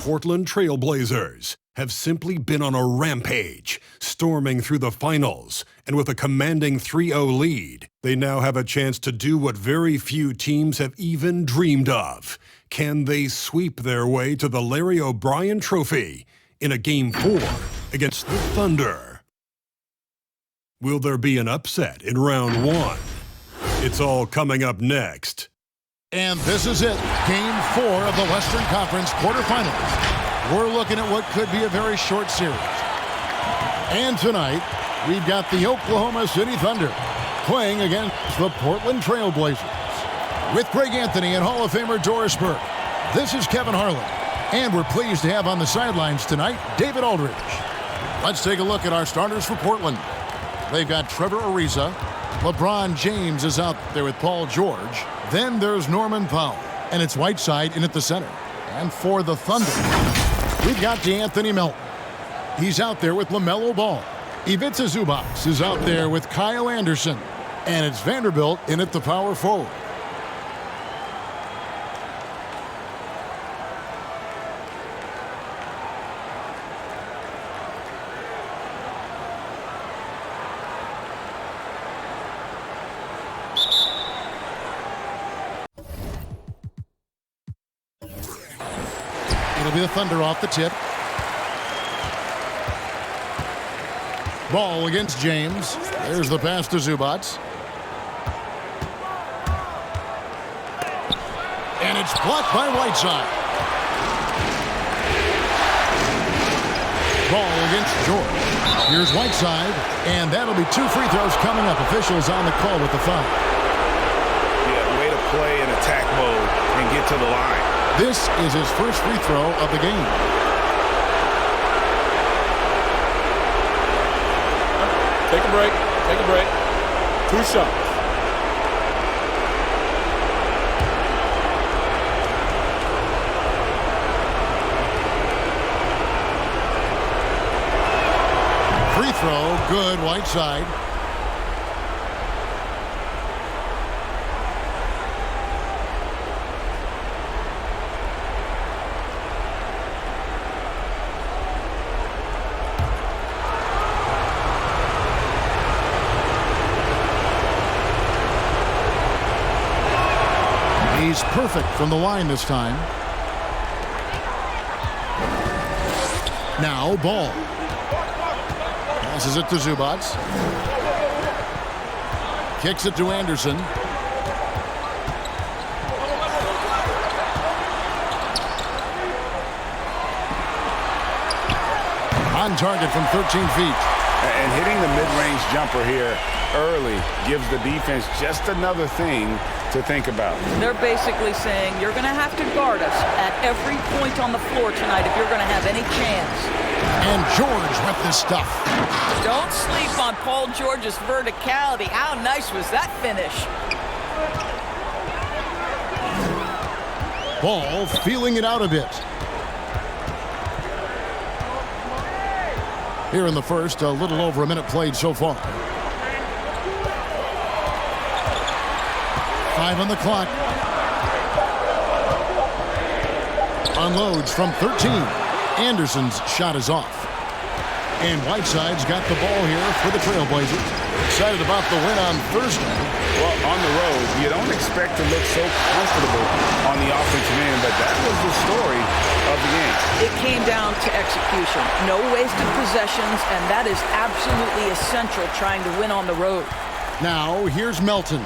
Portland Trail Blazers have simply been on a rampage, storming through the finals, and with a commanding 3-0 lead, they now have a chance to do what very few teams have even dreamed of. Can they sweep their way to the Larry O'Brien Trophy in a Game 4 against the Thunder? Will there be an upset in round 1? It's all coming up next. And this is it, Game 4 of the Western Conference quarterfinals. We're looking at what could be a very short series. And tonight, we've got the Oklahoma City Thunder playing against the Portland Trail Blazers. With Greg Anthony and Hall of Famer Doris Burke, this is Kevin Harlan. And we're pleased to have on the sidelines tonight, David Aldridge. Let's take a look at our starters for Portland. They've got Trevor Ariza. LeBron James is out there with Paul George. Then there's Norman Powell. And it's Whiteside in at the center. And for the Thunder, we've got DeAnthony Melton. He's out there with LaMelo Ball. Ivica Zubac is out there with Kyle Anderson. And it's Vanderbilt in at the power forward. It'll be the Thunder off the tip. Ball against James. There's the pass to Zubac. And it's blocked by Whiteside. Ball against George. Here's Whiteside. And that'll be 2 free throws coming up. Officials on the call with the foul. Yeah, way to play in attack mode and get to the line. This is his first free throw of the game. Take a break. Take a break. 2 shots. Free throw, good, Whiteside. He's perfect from the line this time. Now Ball. Passes it to Zubac. Kicks it to Anderson. On target from 13 feet. And hitting the mid-range jumper here early gives the defense just another thing to think about. They're basically saying you're going to have to guard us at every point on the floor tonight if you're going to have any chance. And George with this stuff. Don't sleep on Paul George's verticality. How nice was that finish? Ball feeling it out a bit. Here in the first, a little over a minute played so far. 5 on the clock. Unloads from 13. Anderson's shot is off. And Whiteside's got the ball here for the Trailblazers. Excited about the win on Thursday. Well, on the road, you don't expect to look so comfortable on the offensive end, but that was the story of the game. It came down to execution. No wasted possessions, and that is absolutely essential trying to win on the road. Now, here's Melton.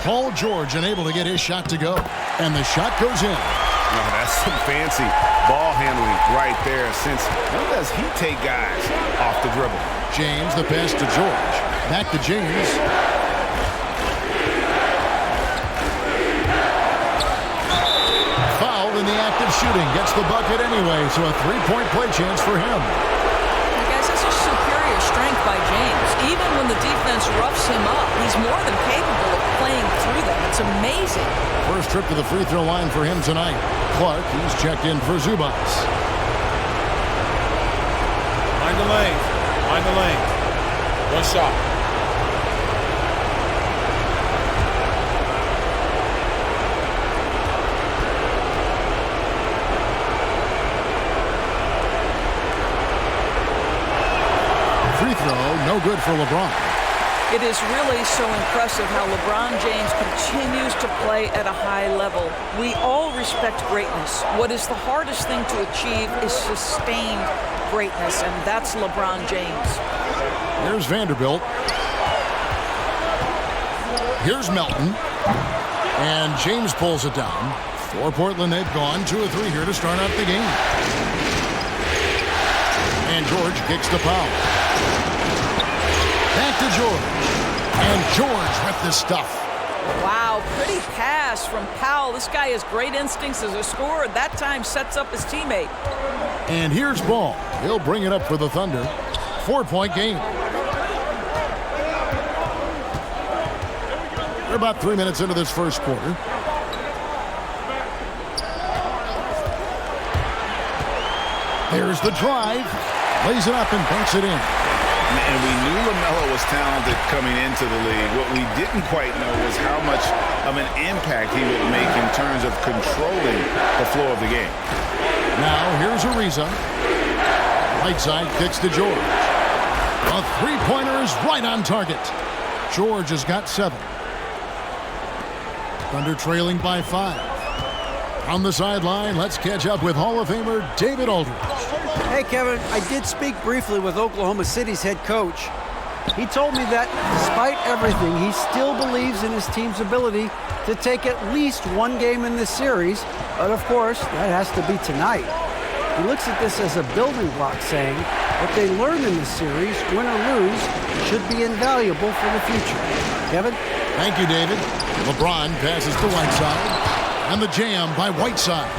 Paul George unable to get his shot to go. And the shot goes in. Oh, that's some fancy ball handling right there, since when does he take guys off the dribble? James, the pass to George. Back to James. Fouled in the act of shooting. Gets the bucket anyway, so a 3-point play chance for him. Guys, this is superior strength by James. Even when the defense roughs him up, he's more than capable of playing through them. It's amazing. First trip to the free throw line for him tonight. Clark, he's checked in for Zubac. Mind the lane. Mind the lane. 1 shot. throw, no good for LeBron. It is really so impressive how LeBron James continues to play at a high level. We all respect greatness. What is the hardest thing to achieve is sustained greatness, and that's LeBron James. Here's Vanderbilt. Here's Melton. And James pulls it down. For Portland, they've gone 2 of 3 here to start out the game. And George kicks the foul. Back to George. And George with the stuff. Wow, pretty pass from Powell. This guy has great instincts as a scorer. That time sets up his teammate. And here's Ball. He'll bring it up for the Thunder. 4-point game. We're about 3 minutes into this first quarter. There's the drive. Lays it up and banks it in. And we knew LaMelo was talented coming into the league. What we didn't quite know was how much of an impact he would make in terms of controlling the flow of the game. Now here's Ariza. Right side kicks to George. A three-pointer is right on target. George has got 7. Thunder trailing by 5. On the sideline, let's catch up with Hall of Famer David Aldridge. Hey, Kevin, I did speak briefly with Oklahoma City's head coach. He told me that despite everything, he still believes in his team's ability to take at least one game in this series. But of course, that has to be tonight. He looks at this as a building block, saying what they learned in this series, win or lose, should be invaluable for the future. Kevin? Thank you, David. LeBron passes to Whiteside. And the jam by Whiteside.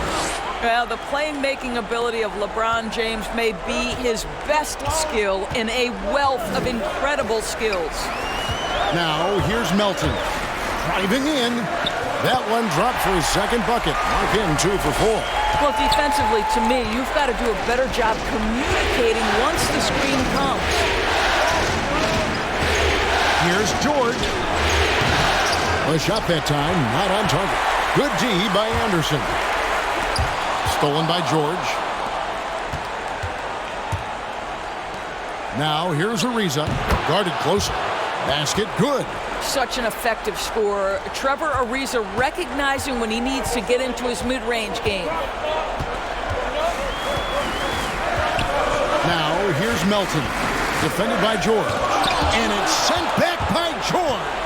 Well, the playmaking ability of LeBron James may be his best skill in a wealth of incredible skills. Now, here's Melton. Driving in. That one dropped for his second bucket. Mark in 2 for 4. Well, defensively, to me, you've got to do a better job communicating once the screen comes. Here's George. A shot that time, not on target. Good D by Anderson. Stolen by George. Now here's Ariza. Guarded closer. Basket good. Such an effective scorer. Trevor Ariza recognizing when he needs to get into his mid-range game. Now here's Melton. Defended by George. And it's sent back by George.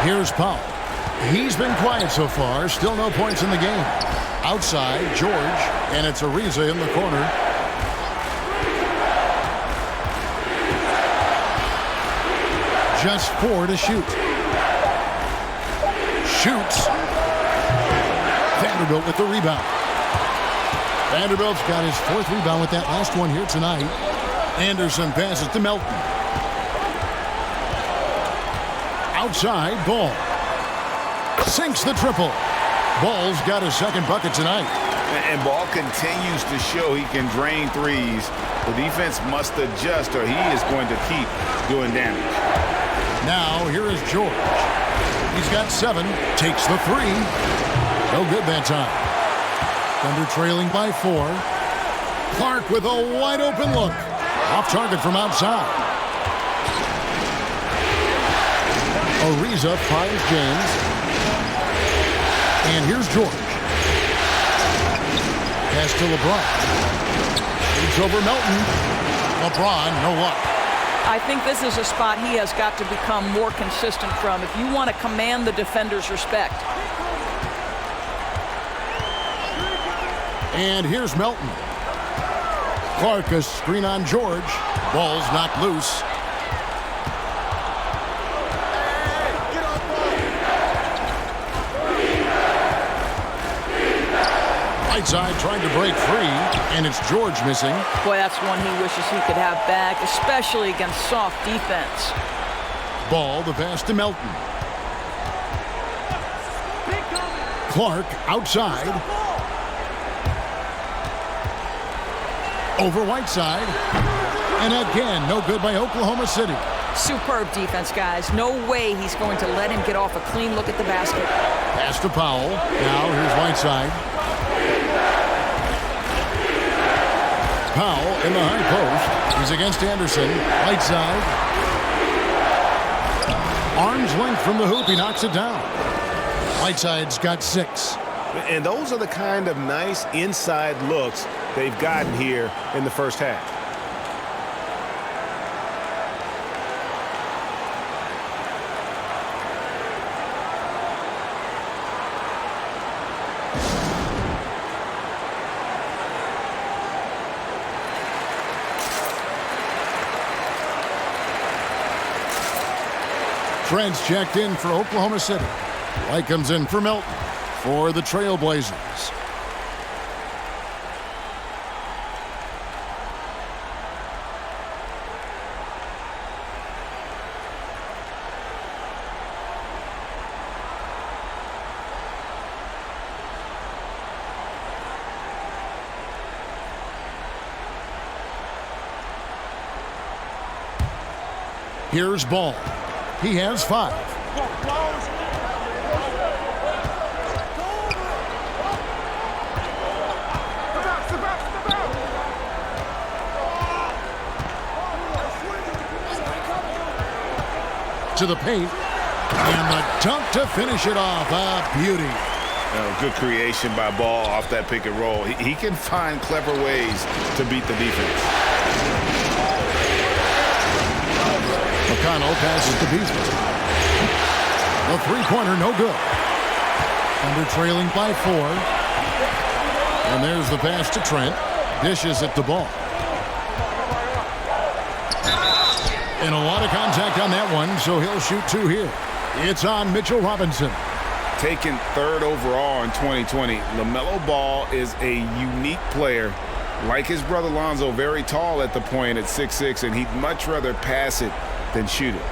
Here's Powell. He's been quiet so far. Still no points in the game. Outside, George. And it's Ariza in the corner. Just 4 to shoot. Shoots. Vanderbilt with the rebound. Vanderbilt's got his 4th rebound with that last one here tonight. Anderson passes to Melton. Outside, Ball. Sinks the triple. Ball's got his 2nd bucket tonight. And Ball continues to show he can drain threes. The defense must adjust or he is going to keep doing damage. Now, here is George. He's got 7. Takes the 3. No good that time. Thunder trailing by 4. Clark with a wide open look. Off target from outside. Ariza finds James. And here's George. Pass to LeBron. Shoots over Melton. LeBron, no luck. I think this is a spot he has got to become more consistent from if you want to command the defender's respect. And here's Melton. Clark, a screen on George. Ball's knocked loose. Right side trying to break free, and it's George missing. Boy, that's one he wishes he could have back, especially against soft defense. Ball, the pass to Melton. Clark outside. Over Whiteside. And again, no good by Oklahoma City. Superb defense, guys. No way he's going to let him get off a clean look at the basket. Pass to Powell. Now here's Whiteside. Powell in the high post. He's against Anderson. Right side. Arm's length from the hoop. He knocks it down. Whiteside's got 6. And those are the kind of nice inside looks they've gotten here in the first half. Trent's checked in for Oklahoma City. White comes in for Milton for the Trailblazers. Here's Ball. He has 5. To the paint. And the dunk to finish it off. A beauty. Good creation by Ball off that pick and roll. He can find clever ways to beat the defense. McConnell passes to Beasley. The three-pointer, no good. Under trailing by 4. And there's the pass to Trent. Dishes it to Ball. And a lot of contact on that one, so he'll shoot 2 here. It's on Mitchell Robinson. Taken 3rd overall in 2020, LaMelo Ball is a unique player. Like his brother Lonzo, very tall at the point at 6'6", and he'd much rather pass it than shoot it.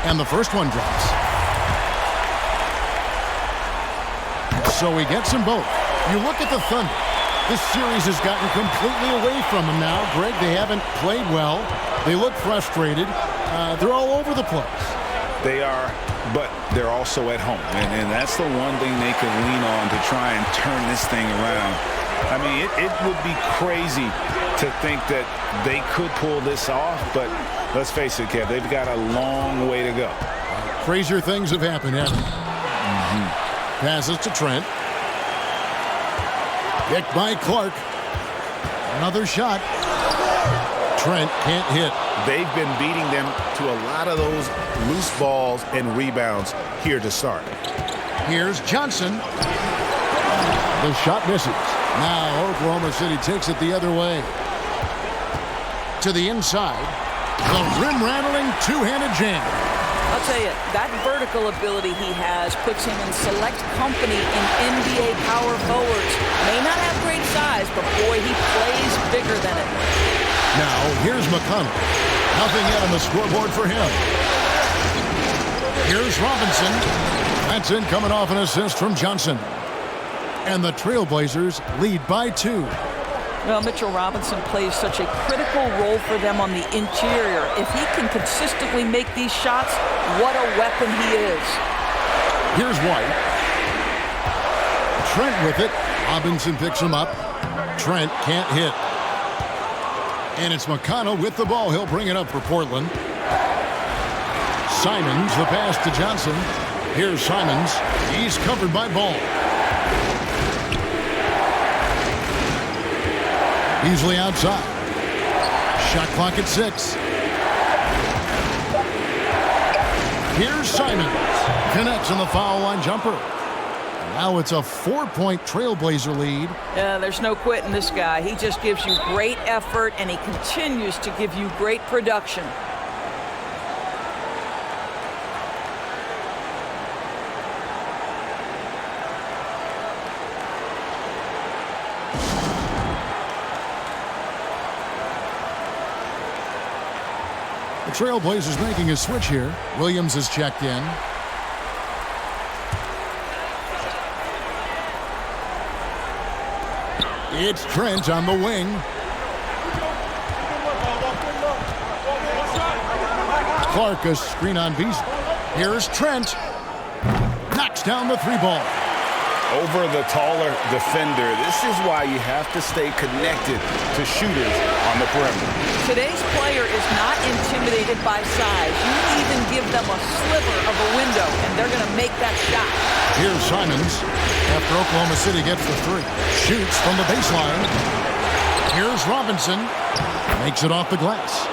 And the first one drops. So he gets them both. You look at the Thunder. This series has gotten completely away from them now. Greg, they haven't played well. They look frustrated. They're all over the place. They are, but they're also at home. And that's the one thing they can lean on to try and turn this thing around. I mean, it would be crazy to think that they could pull this off, but let's face it, Kev, they've got a long way to go. Crazier things have happened, haven't they? Passes to Trent. Picked by Clark. Another shot. Trent can't hit. They've been beating them to a lot of those loose balls and rebounds here to start. Here's Johnson. The shot misses. Now Oklahoma City takes it the other way. To the inside. The rim-rattling two-handed jam. I'll tell you, that vertical ability he has puts him in select company in NBA power forwards. May not have great size, but boy, he plays bigger than it. Now, here's McConnell. Nothing yet on the scoreboard for him. Here's Robinson. That's in, coming off an assist from Johnson. And the Trailblazers lead by 2. Well, Mitchell Robinson plays such a critical role for them on the interior. If he can consistently make these shots, what a weapon he is. Here's White. Trent with it. Robinson picks him up. Trent can't hit. And it's McConnell with the ball. He'll bring it up for Portland. Simons, the pass to Johnson. Here's Simons. He's covered by Ball. Beasley outside. Shot clock at 6. Here's Simons. Connects on the foul line jumper. Now it's a 4-point Trailblazer lead. Yeah, there's no quitting this guy. He just gives you great effort, and he continues to give you great production. The Trailblazers making a switch here. Williams is checked in. It's Trent on the wing. Clark, a screen on Beasley. Here's Trent. Knocks down the 3 ball. over the taller defender. This is why you have to stay connected to shooters on the perimeter. Today's player is not intimidated by size. You even give them a sliver of a window, and they're going to make that shot. Here's Simons after Oklahoma City gets the three. Shoots from the baseline. Here's Robinson. Makes it off the glass.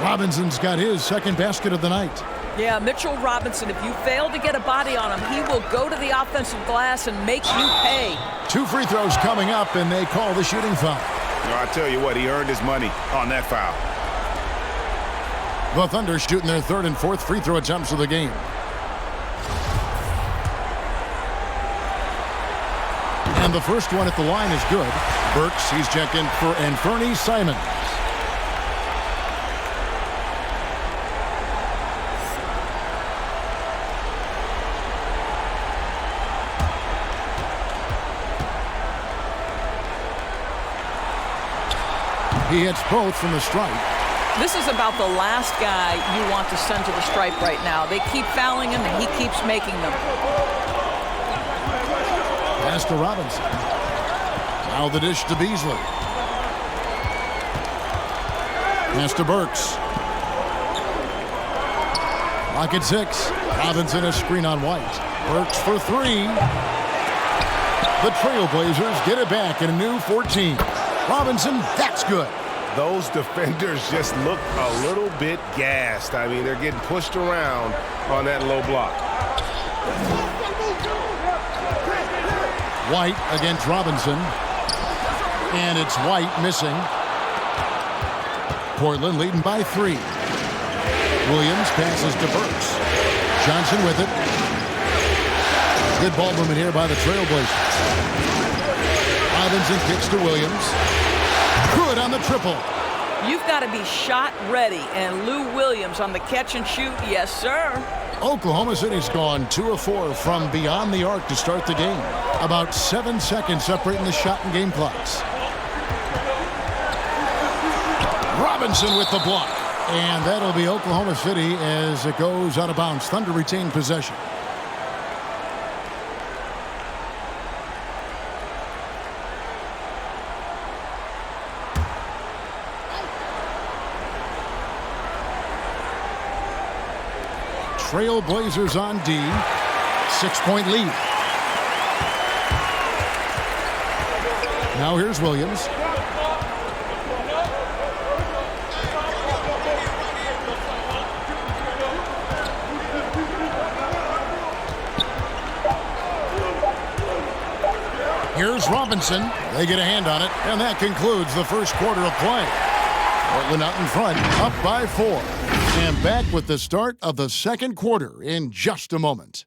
Robinson's got his second basket of the night. Yeah, Mitchell Robinson, if you fail to get a body on him, he will go to the offensive glass and make you pay. 2 free throws coming up, and they call the shooting foul. I tell you what, he earned his money on that foul. The Thunder shooting their third and fourth free throw attempts of the game. And the first one at the line is good. Burks, he's checked in for Anthony Simons. He hits both from the stripe. This is about the last guy you want to send to the stripe right now. They keep fouling him, and he keeps making them. Pass to Robinson. Now the dish to Beasley. Pass to Burks. Lock at 6. Robinson a screen on White. Burks for 3. The Trailblazers get it back in a new 14. Robinson, that's good. Those defenders just look a little bit gassed. I mean, they're getting pushed around on that low block. White against Robinson. And it's White missing. Portland leading by 3. Williams passes to Burks. Johnson with it. Good ball movement here by the Trailblazers. Robinson kicks to Williams. Good on the triple. You've got to be shot ready, and Lou Williams on the catch and shoot, yes, sir. Oklahoma City's gone 2 of 4 from beyond the arc to start the game. About 7 seconds separating the shot and game clocks. Robinson with the block. And that'll be Oklahoma City as it goes out of bounds. Thunder retain possession. Trailblazers on D. 6-point lead. Now here's Williams. Here's Robinson. They get a hand on it, and that concludes the first quarter of play. Portland out in front, up by 4. And back with the start of the second quarter in just a moment.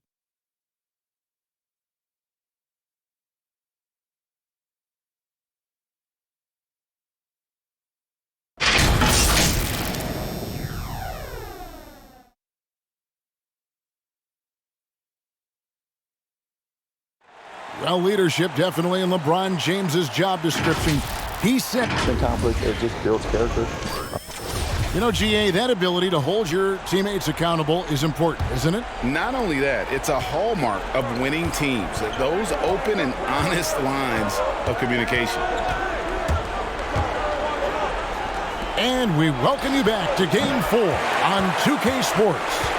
Well, leadership definitely in LeBron James's job description. He said the conflict, it just builds character. You know, GA, that ability to hold your teammates accountable is important, isn't it? Not only that, it's a hallmark of winning teams. Those open and honest lines of communication. And we welcome you back to Game 4 on 2K Sports.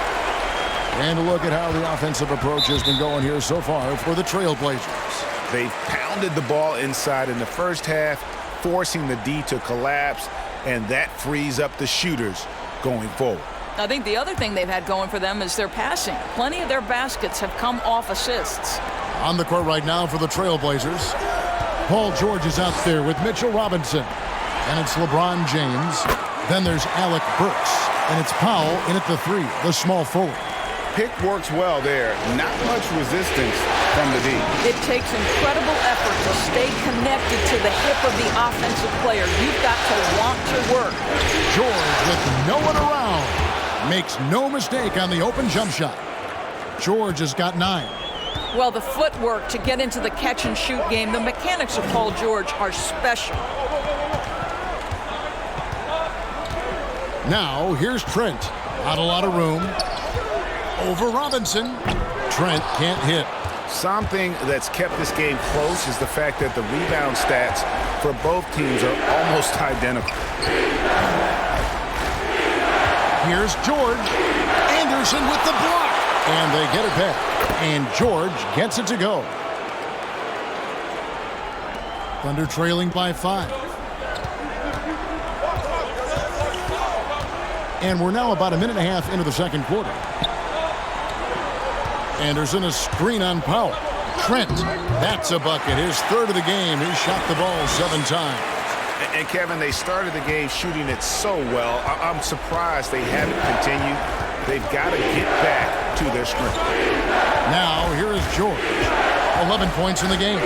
And a look at how the offensive approach has been going here so far for the Trailblazers. They've pounded the ball inside in the first half, forcing the D to collapse, and that frees up the shooters going forward. I think the other thing they've had going for them is their passing. Plenty of their baskets have come off assists. On the court right now for the Trailblazers, Paul George is out there with Mitchell Robinson. And it's LeBron James. Then there's Alec Burks. And it's Powell in at the 3, the small forward. Pick works well there. Not much resistance from the D. It takes incredible effort to stay connected to the hip of the offensive player. You've got to want to work. George, with no one around, makes no mistake on the open jump shot. George has got 9. Well, the footwork to get into the catch-and-shoot game, the mechanics of Paul George are special. Now, here's Trent. Not a lot of room. Over Robinson. Trent can't hit. Something that's kept this game close is the fact that the rebound stats for both teams are almost identical. Here's George. Anderson with the block. And they get it back. And George gets it to go. Thunder trailing by 5. And we're now about a minute and a half into the second quarter. Anderson, a screen on Powell. Trent, that's a bucket. His third of the game. He shot the ball 7 times. And Kevin, they started the game shooting it so well. I'm surprised they haven't continued. They've got to get back to their strength. Now, here is George. 11 points in the game.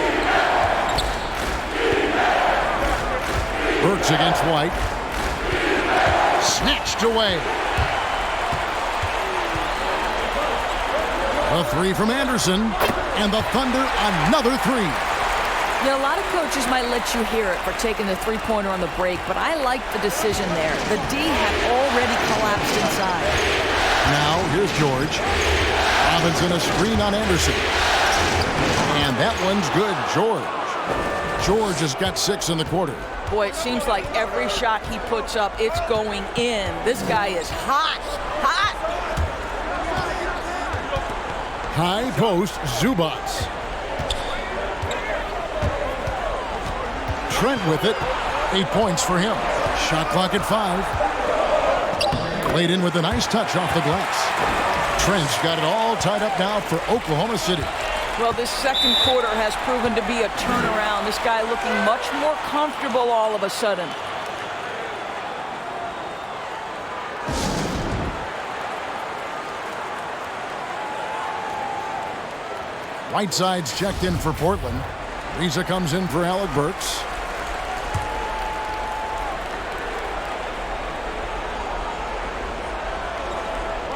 Burks against White. Snatched away. A 3 from Anderson. And the Thunder another 3. You know, a lot of coaches might let you hear it for taking the three-pointer on the break, but I like the decision there. The D had already collapsed inside. Now, here's George. Robinson a screen on Anderson. And that one's good. George has got 6 in the quarter. Boy, it seems like every shot he puts up, it's going in. This guy is hot. High post, Zubats. Trent with it. 8 points for him. Shot clock at 5. Laid in with a nice touch off the glass. Trent's got it all tied up now for Oklahoma City. Well, this second quarter has proven to be a turnaround. This guy looking much more comfortable all of a sudden. Whiteside's checked in for Portland. Riza comes in for Alec Burks.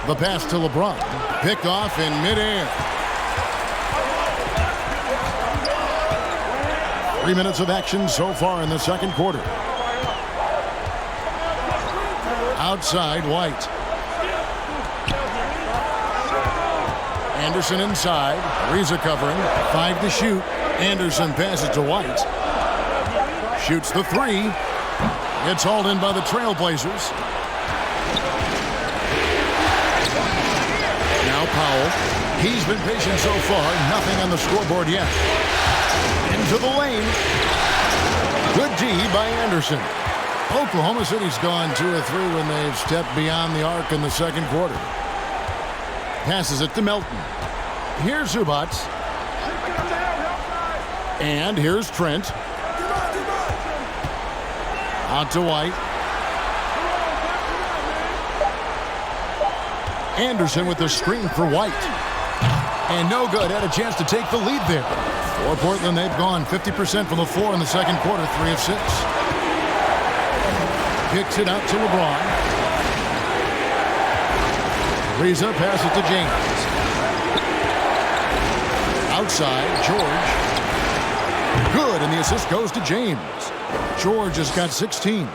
The pass to LeBron. Picked off in midair. 3 minutes of action so far in the second quarter. Outside, White. Anderson inside. Riza covering. 5 to shoot. Anderson passes to White. Shoots the 3. Gets hauled in by the Trailblazers. Now Powell. He's been patient so far. Nothing on the scoreboard yet. Into the lane. Good D by Anderson. Oklahoma City's gone 2 of 3 when they've stepped beyond the arc in the second quarter. Passes it to Melton. Here's Zubats. And here's Trent. Out to White. Anderson with the screen for White. And no good. Had a chance to take the lead there. For Portland, they've gone 50% from the floor in the second quarter, 3 of 6. Kicks it out to LeBron. Riza passes to James. Outside, George. Good, and the assist goes to James. George has got 16.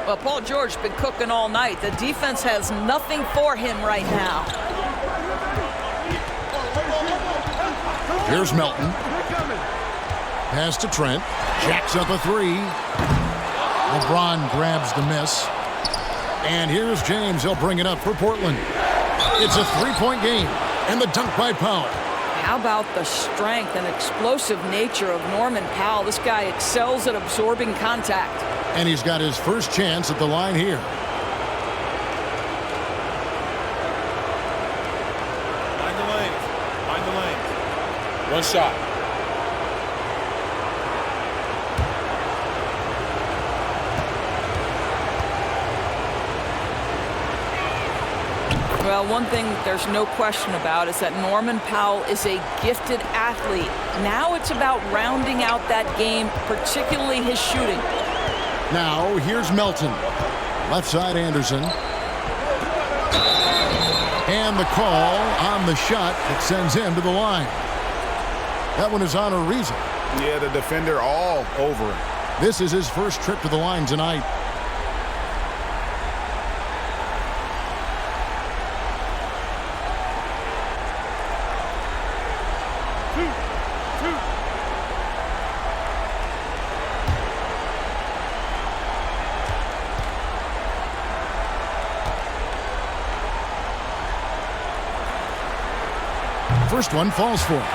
Well, Paul George's been cooking all night. The defense has nothing for him right now. Here's Melton. Pass to Trent. Jacks up a 3. LeBron grabs the miss. And here's James. He'll bring it up for Portland. It's a 3-point game. And the dunk by Powell. How about the strength and explosive nature of Norman Powell? This guy excels at absorbing contact. And he's got his first chance at the line here. Find the lane. One shot. Well, one thing there's no question about is that Norman Powell is a gifted athlete. Now it's about rounding out that game, particularly his shooting. Now, here's Melton. Left side, Anderson. And the call on the shot that sends him to the line. That one is on Ariza. Yeah, the defender all over him. This is his first trip to the line tonight. First one falls for him.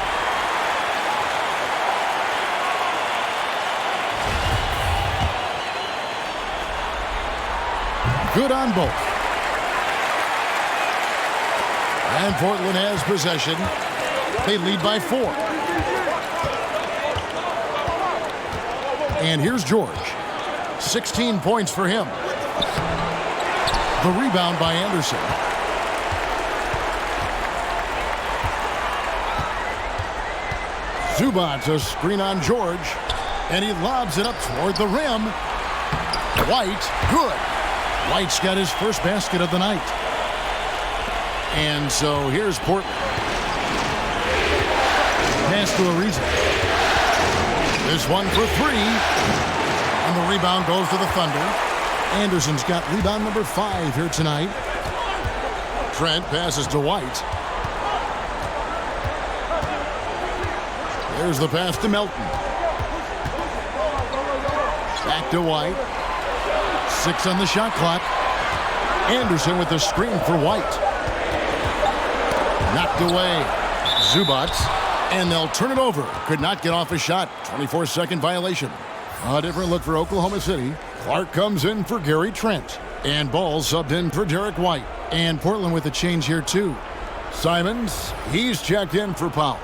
Good on both. And Portland has possession. They lead by 4. And here's George. 16 points for him. The rebound by Anderson. Zubac, a screen on George. And he lobs it up toward the rim. White, good. White's got his first basket of the night. And so here's Portland. Pass to Ariza. This one for 3. And the rebound goes to the Thunder. Anderson's got rebound number 5 here tonight. Trent passes to White. There's the pass to Melton. Back to White. 6 on the shot clock. Anderson with the screen for White. Knocked away. Zubac. And they'll turn it over. Could not get off a shot. 24-second violation. A different look for Oklahoma City. Clark comes in for Gary Trent. And Ball subbed in for Derek White. And Portland with a change here too. Simons, he's checked in for Powell.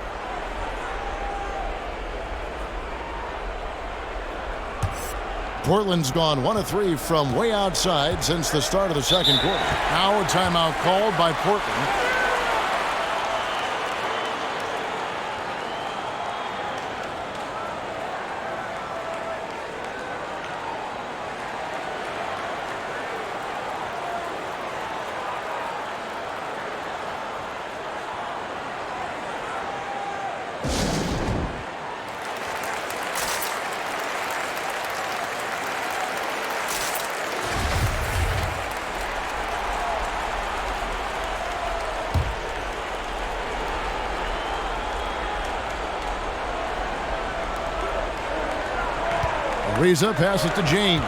Portland's gone 1 of 3 from way outside since the start of the second quarter. Now a timeout called by Portland. Ariza passes to James.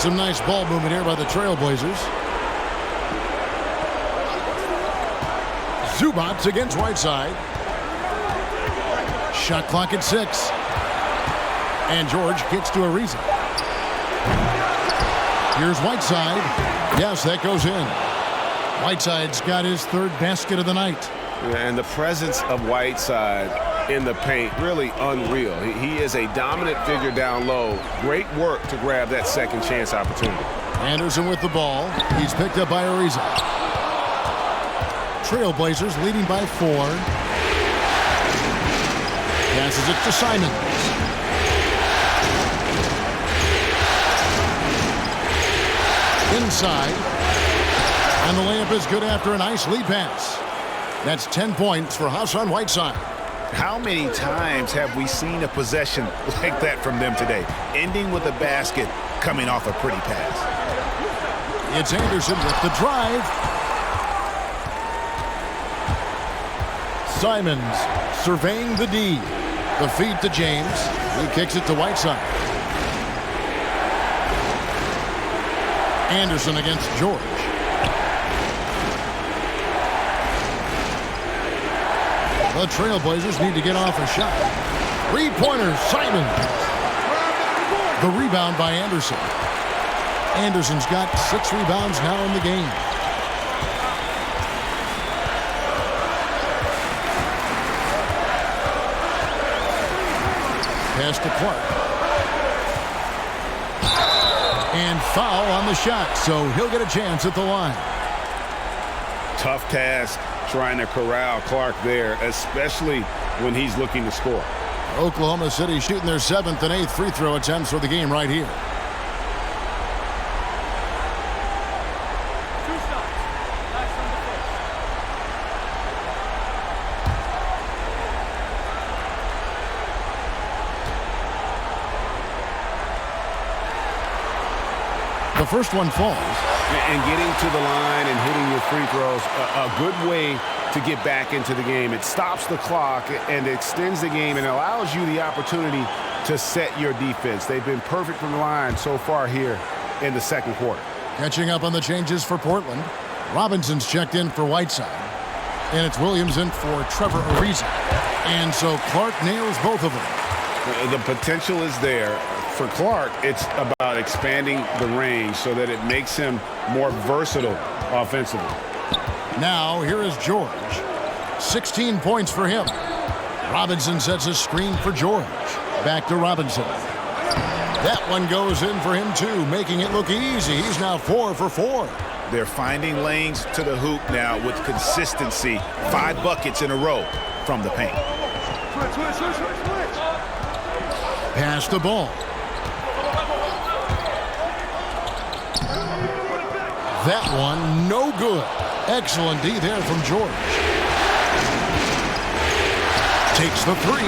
Some nice ball movement here by the Trailblazers. Zubac against Whiteside. Shot clock at 6. And George kicks to Ariza. Here's Whiteside. Yes, that goes in. Whiteside's got his 3rd basket of the night. And the presence of Whiteside in the paint, really unreal. He is a dominant figure down low. Great work to grab that second chance opportunity. Anderson with the ball. He's picked up by Ariza. Trailblazers leading by 4. Passes it to Simons. Inside. And the layup is good after a nice lead pass. That's 10 points for Hassan Whiteside. How many times have we seen a possession like that from them today? Ending with a basket, coming off a pretty pass. It's Anderson with the drive. Simons surveying the D. The feed to James. He kicks it to Whiteside. Anderson against George. The Trailblazers need to get off a shot. 3-pointer, Simons. The rebound by Anderson. Anderson's got 6 rebounds now in the game. Pass to Clark. And foul on the shot, so he'll get a chance at the line. Tough task trying to corral Clark there, especially when he's looking to score. Oklahoma City shooting their 7th and 8th free throw attempts for the game right here. The first one falls. And getting to the line and hitting your free throws, a good way to get back into the game. It stops the clock and extends the game and allows you the opportunity to set your defense. They've been perfect from the line so far here in the second quarter. Catching up on the changes for Portland. Robinson's checked in for Whiteside. And it's Williams in for Trevor Ariza. And so Clark nails both of them. The potential is there. For Clark, it's about expanding the range so that it makes him more versatile offensively. Now, here is George. 16 points for him. Robinson sets a screen for George. Back to Robinson. That one goes in for him, too, making it look easy. He's now 4 for 4. They're finding lanes to the hoop now with consistency. 5 buckets in a row from the paint. Pass the ball. That one, no good. Excellent D there from George. Takes the 3.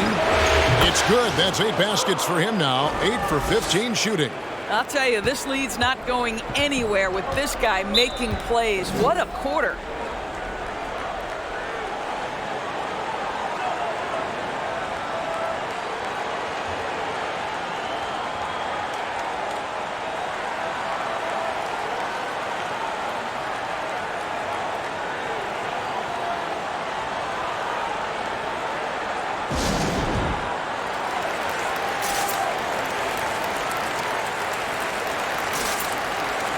It's good. That's 8 baskets for him now. 8 for 15 shooting. I'll tell you, this lead's not going anywhere with this guy making plays. What a quarter.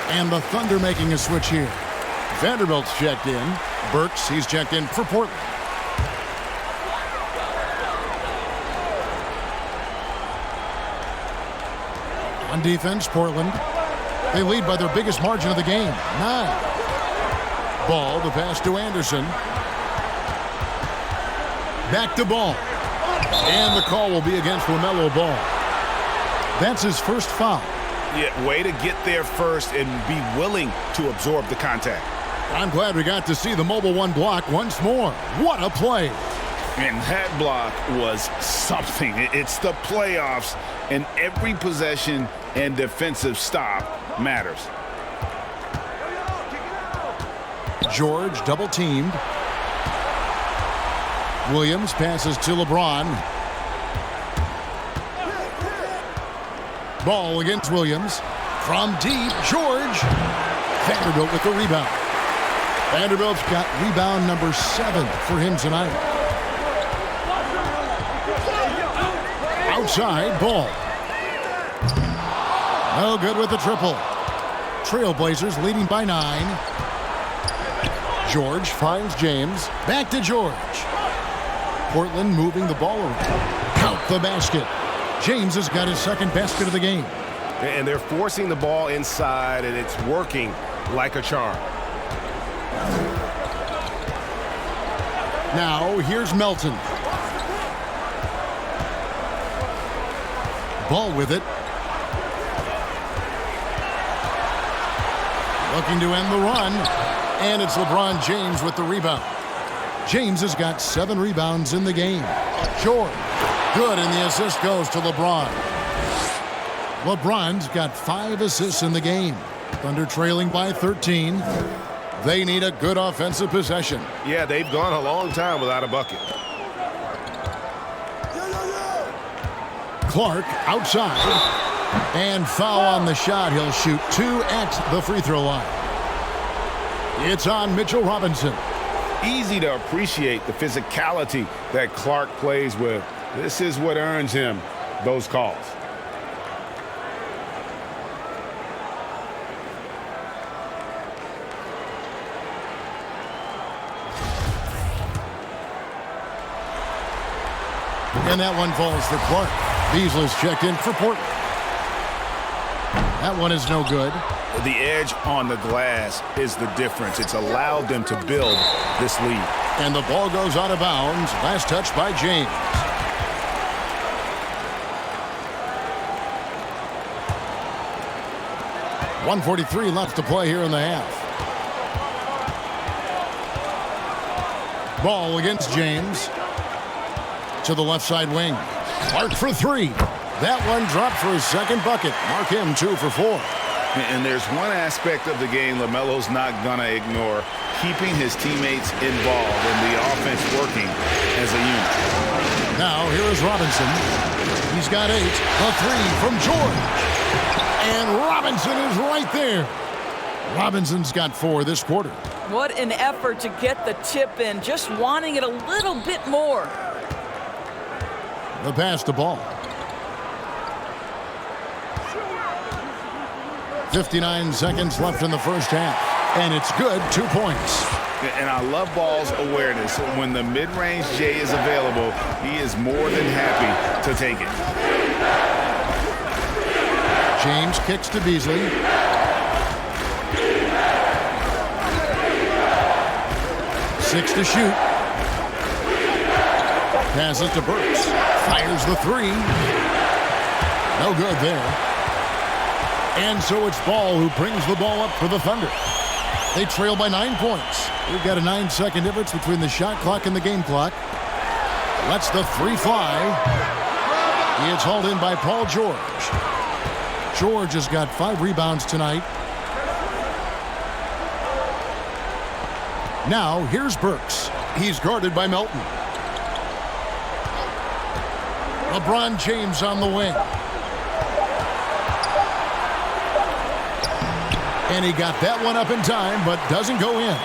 And the Thunder making a switch here. Vanderbilt's checked in. Burks, he's checked in for Portland. On defense, Portland. They lead by their biggest margin of the game, 9. Ball, the pass to Anderson. Back to Ball. And the call will be against LaMelo Ball. That's his first foul. Yeah, way to get there first and be willing to absorb the contact. I'm glad we got to see the mobile 1 block once more. What a play. And that block was something. It's the playoffs, and every possession and defensive stop matters. George double teamed. Williams passes to LeBron. Ball against Williams. From deep, George. Vanderbilt with the rebound. Vanderbilt's got rebound number 7 for him tonight. Outside, Ball. No good with the triple. Trailblazers leading by 9. George finds James. Back to George. Portland moving the ball around. Count the basket. James has got his second basket of the game. And they're forcing the ball inside, and it's working like a charm. Now, here's Melton. Ball with it. Looking to end the run. And it's LeBron James with the rebound. James has got 7 rebounds in the game. George. Good, and the assist goes to LeBron. LeBron's got 5 assists in the game. Thunder trailing by 13. They need a good offensive possession. Yeah, they've gone a long time without a bucket. Clark outside. And foul on the shot. He'll shoot 2 at the free throw line. It's on Mitchell Robinson. Easy to appreciate the physicality that Clark plays with. This is what earns him those calls. And that one falls for Clark. Beasley's checked in for Portland. That one is no good. The edge on the glass is the difference. It's allowed them to build this lead. And the ball goes out of bounds. Last touch by James. .143 left to play here in the half. Ball against James. To the left side wing. Clark for 3. That one dropped for his second bucket. Mark him 2 for 4. And there's one aspect of the game LaMelo's not going to ignore. keeping his teammates involved and the offense working as a unit. Now, here is Robinson. He's got 8. The 3 from George. And Robinson is right there. Robinson's got 4 this quarter. What an effort to get the tip in, just wanting it a little bit more. The pass to Ball. 59 seconds left in the first half. And it's good, 2 points. And I love Ball's awareness. When the mid-range J is available, he is more than happy to take it. James kicks to Beasley. Six to shoot. Passes to Burks. Fires the 3. No good there. And so it's Ball who brings the ball up for the Thunder. They trail by 9 points. We've got a 9-second difference between the shot clock and the game clock. Lets the 3 fly. It's hauled in by Paul George. George has got 5 rebounds tonight. Now, here's Burks. He's guarded by Melton. LeBron James on the wing. And he got that one up in time, but doesn't go in.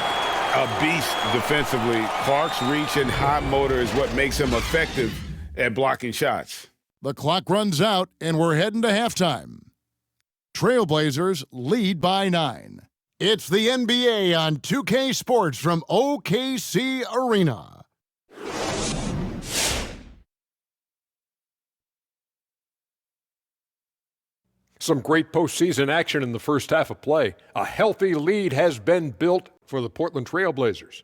A beast defensively. Clark's reach and high motor is what makes him effective at blocking shots. The clock runs out, and we're heading to halftime. Trailblazers lead by 9. It's the NBA on 2K Sports from OKC Arena. Some great postseason action in the first half of play. A healthy lead has been built for the Portland Trailblazers.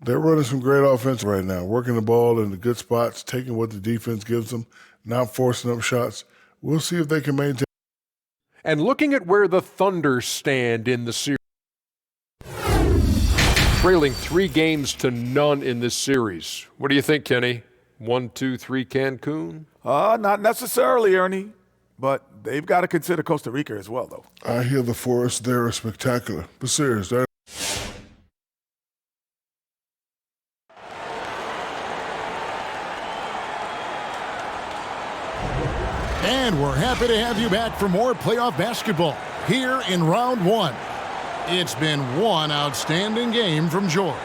They're running some great offense right now, working the ball in the good spots, taking what the defense gives them, not forcing up shots. We'll see if they can maintain. And looking at where the Thunder stand in the series, trailing 3-0 in this series. What do you think, Kenny? 1, 2, 3 Cancun? Not necessarily, Ernie, but they've got to consider Costa Rica as well, though. I hear the forests there are spectacular, but serious, that. And we're happy to have you back for more playoff basketball here in round 1. It's been one outstanding game from George.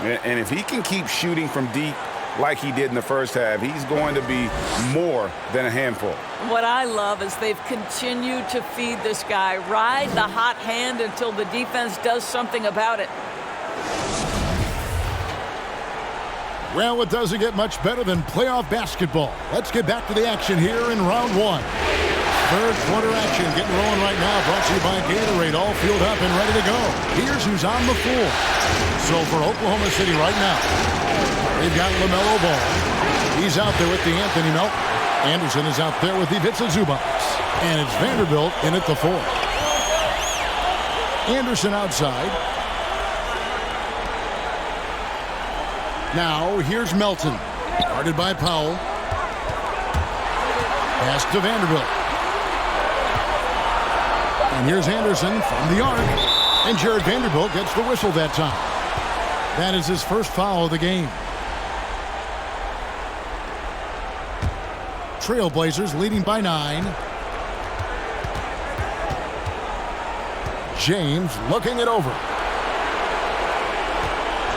And if he can keep shooting from deep like he did in the first half, he's going to be more than a handful. What I love is they've continued to feed this guy, ride the hot hand until the defense does something about it. Well, it doesn't get much better than playoff basketball. Let's get back to the action here in round 1. Third quarter action getting rolling right now, brought to you by Gatorade, all fueled up and ready to go. Here's who's on the floor. So for Oklahoma City right now, they've got LaMelo Ball. He's out there with the Anthony Melton. Anderson is out there with the Ivica Zubac. And it's Vanderbilt in at the 4. Anderson outside. Now, here's Melton, guarded by Powell. Pass to Vanderbilt. And here's Anderson from the arc. And Jared Vanderbilt gets the whistle that time. That is his first foul of the game. Trailblazers leading by 9. James looking it over.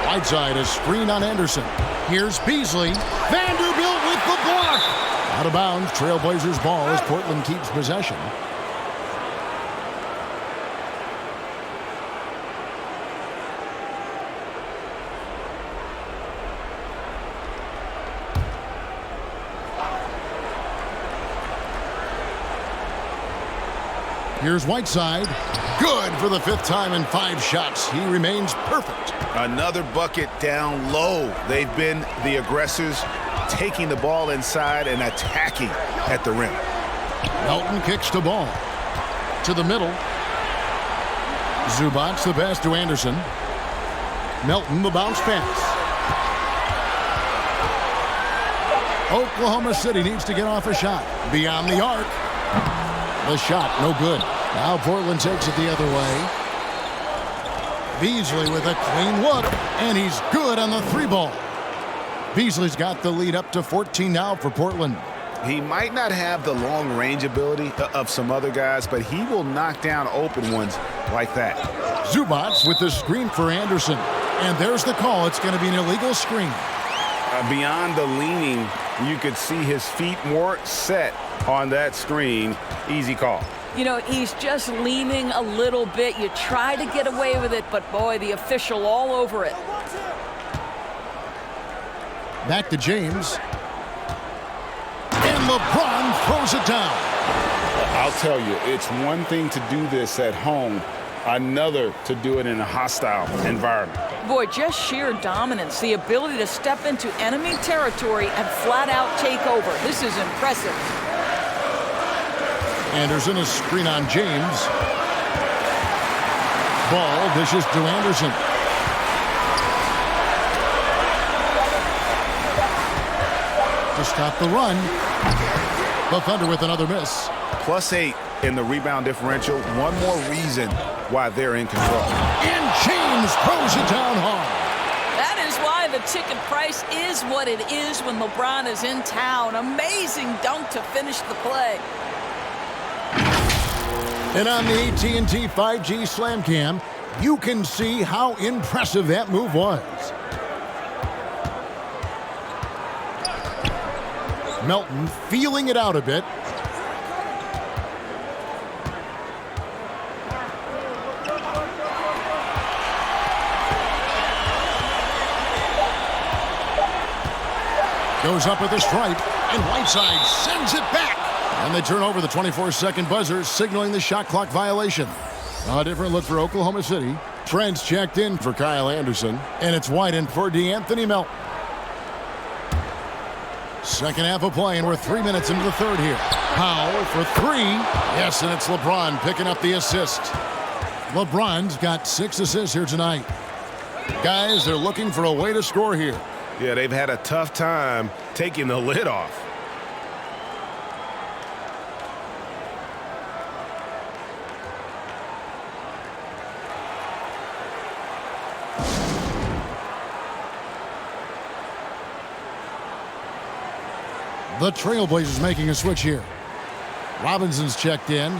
Whiteside, a screen on Anderson. Here's Beasley. Vanderbilt with the block. Out of bounds, Trailblazers ball as Portland keeps possession. Here's Whiteside. Good for the 5th time in 5 shots. He remains perfect. Another bucket down low. They've been the aggressors, taking the ball inside and attacking at the rim. Melton kicks the ball to the middle. Zubac the pass to Anderson. Melton the bounce pass. Oklahoma City needs to get off a shot. Beyond the arc. The shot, no good. Now Portland takes it the other way. Beasley with a clean look, and he's good on the 3-ball. Beasley's got the lead up to 14 now for Portland. He might not have the long-range ability of some other guys, but he will knock down open ones like that. Zubac with the screen for Anderson. And there's the call. It's going to be an illegal screen. Beyond the leaning, you could see his feet more set on that screen. Easy call. You know, he's just leaning a little bit. You try to get away with it, but boy, the official all over it. Back to James. And LeBron throws it down. I'll tell you, it's one thing to do this at home, another to do it in a hostile environment. Boy, just sheer dominance, the ability to step into enemy territory and flat out take over. This is impressive. Anderson is screen on James. Ball dishes to Anderson. To stop the run. The Thunder with another miss. +8 in the rebound differential. One more reason why they're in control. And James throws it down hard. That is why the ticket price is what it is when LeBron is in town. Amazing dunk to finish the play. And on the AT&T 5G Slam Cam, you can see how impressive that move was. Melton feeling it out a bit. Goes up with a stripe, and Whiteside sends it back. And they turn over the 24-second buzzer, signaling the shot clock violation. A different look for Oklahoma City. Trent's checked in for Kyle Anderson, and it's White for DeAnthony Melton. Second half of play, and we're 3 minutes into the third here. Powell for 3. Yes, and it's LeBron picking up the assist. LeBron's got 6 assists here tonight. Guys, they're looking for a way to score here. Yeah, they've had a tough time taking the lid off. The Trailblazers making a switch here. Robinson's checked in.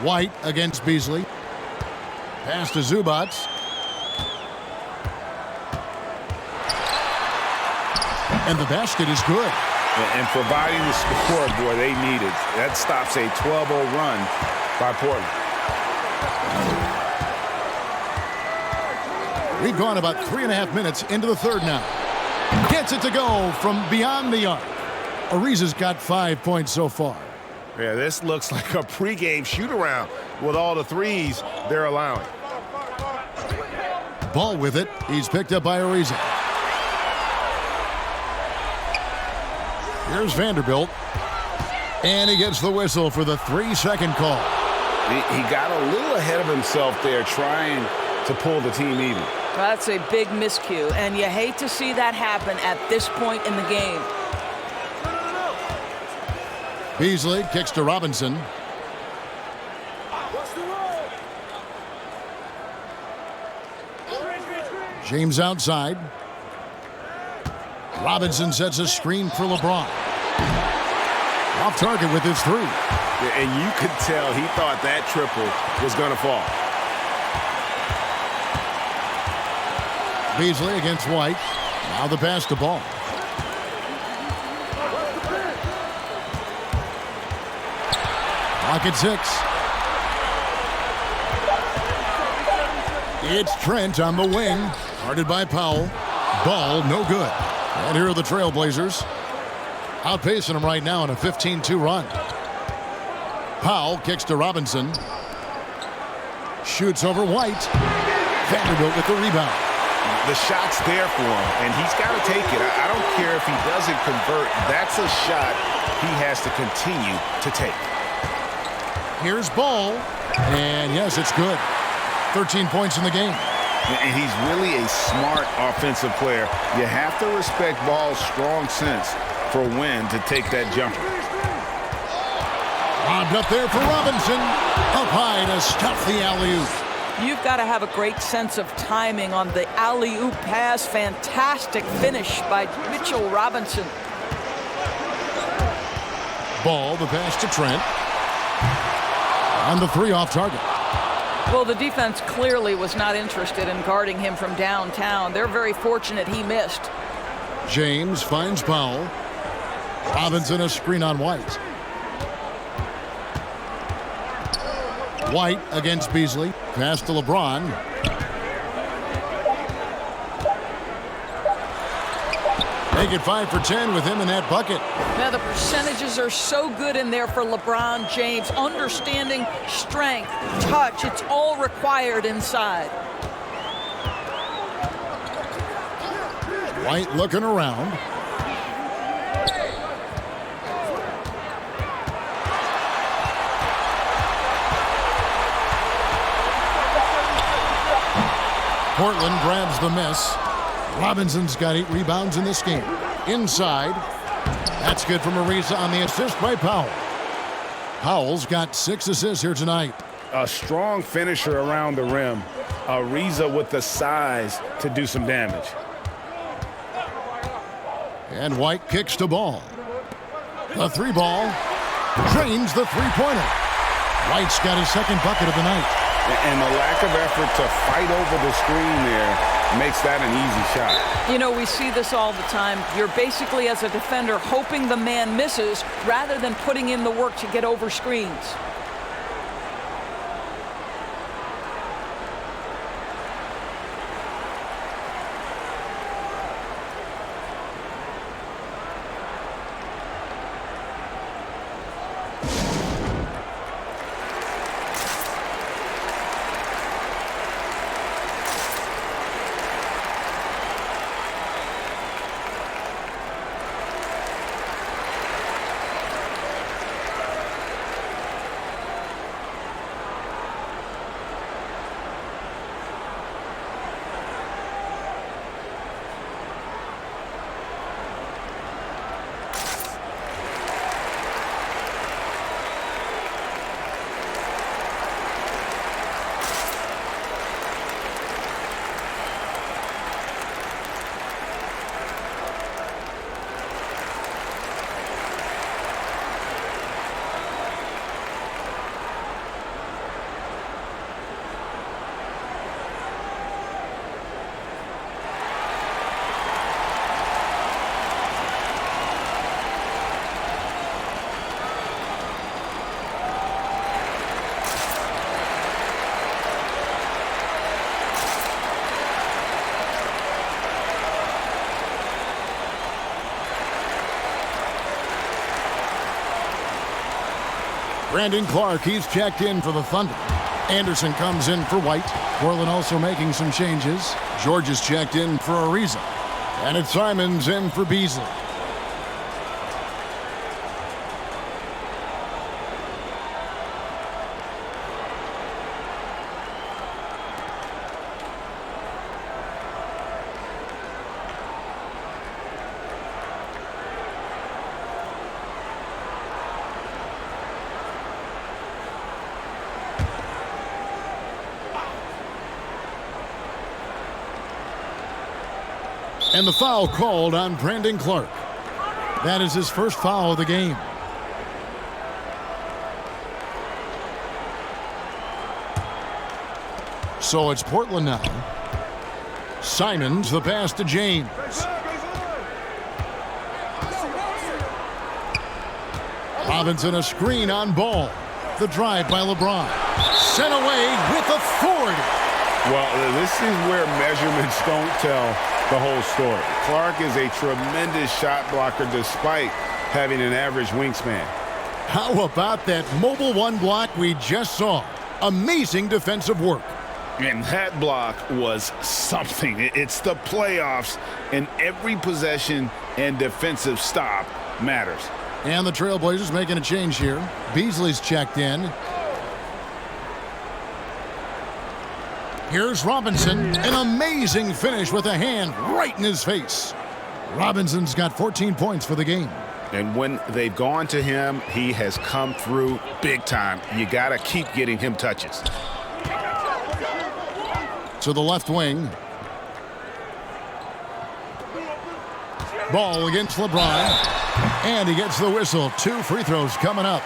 White against Beasley. Pass to Zubac. And the basket is good. And providing the scoreboard they needed. That stops a 12-0 run by Portland. We've gone about 3.5 minutes into the third now. Gets it to go from beyond the arc. Ariza's got 5 points so far. Yeah, this looks like a pregame shoot-around with all the threes they're allowing. Ball with it. He's picked up by Ariza. Here's Vanderbilt. And he gets the whistle for the 3-second call. He got a little ahead of himself there trying to pull the team even. That's a big miscue, and you hate to see that happen at this point in the game. Beasley kicks to Robinson. James outside. Robinson sets a screen for LeBron. Off target with his 3. Yeah, and you could tell he thought that triple was going to fall. Beasley against White. Now the pass to Ball. Clock at 6. It's Trent on the wing. Guarded by Powell. Ball no good. And here are the Trailblazers. Outpacing them right now in a 15-2 run. Powell kicks to Robinson. Shoots over White. Vanderbilt with the rebound. The shot's there for him, and he's got to take it. I don't care if he doesn't convert. That's a shot he has to continue to take. Here's Ball. And yes, it's good. 13 points in the game. And he's really a smart offensive player. You have to respect Ball's strong sense for when to take that jumper. Lobbed up there for Robinson. Up high to stuff the alley-oop. You've got to have a great sense of timing on the alley-oop pass. Fantastic finish by Mitchell Robinson. Ball, the pass to Trent. And the three off target. Well, the defense clearly was not interested in guarding him from downtown. They're very fortunate he missed. James finds Powell. Robinson a screen on White. White against Beasley. Pass to LeBron. Make it 5 for 10 with him in that bucket. Now the percentages are so good in there for LeBron James. Understanding strength, touch, it's all required inside. White looking around. Portland grabs the miss. Robinson's got 8 rebounds in this game. Inside. That's good from Ariza on the assist by Powell. Powell's got 6 assists here tonight. A strong finisher around the rim. Ariza with the size to do some damage. And White kicks the ball. The 3-ball drains the 3-pointer. White's got his second bucket of the night. And the lack of effort to fight over the screen there makes that an easy shot. You know, we see this all the time. You're basically, as a defender, hoping the man misses rather than putting in the work to get over screens. Brandon Clark, he's checked in for the Thunder. Anderson comes in for White. Portland also making some changes. George is checked in for Ariza. And it's Simons in for Beasley. And the foul called on Brandon Clark. That is his first foul of the game. So it's Portland now. Simons, the pass to James. Robinson a screen on Ball. The drive by LeBron. Sent away with authority. Well, this is where measurements don't tell the whole story. Clark is a tremendous shot blocker despite having an average wingspan. How about that mobile one block we just saw? Amazing defensive work. And that block was something. It's the playoffs, and every possession and defensive stop matters. And the Trailblazers making a change here. Beasley's checked in. Here's Robinson. An amazing finish with a hand right in his face. Robinson's got 14 points for the game. And when they've gone to him, he has come through big time. You got to keep getting him touches. To the left wing. Ball against LeBron. And he gets the whistle. 2 free throws coming up.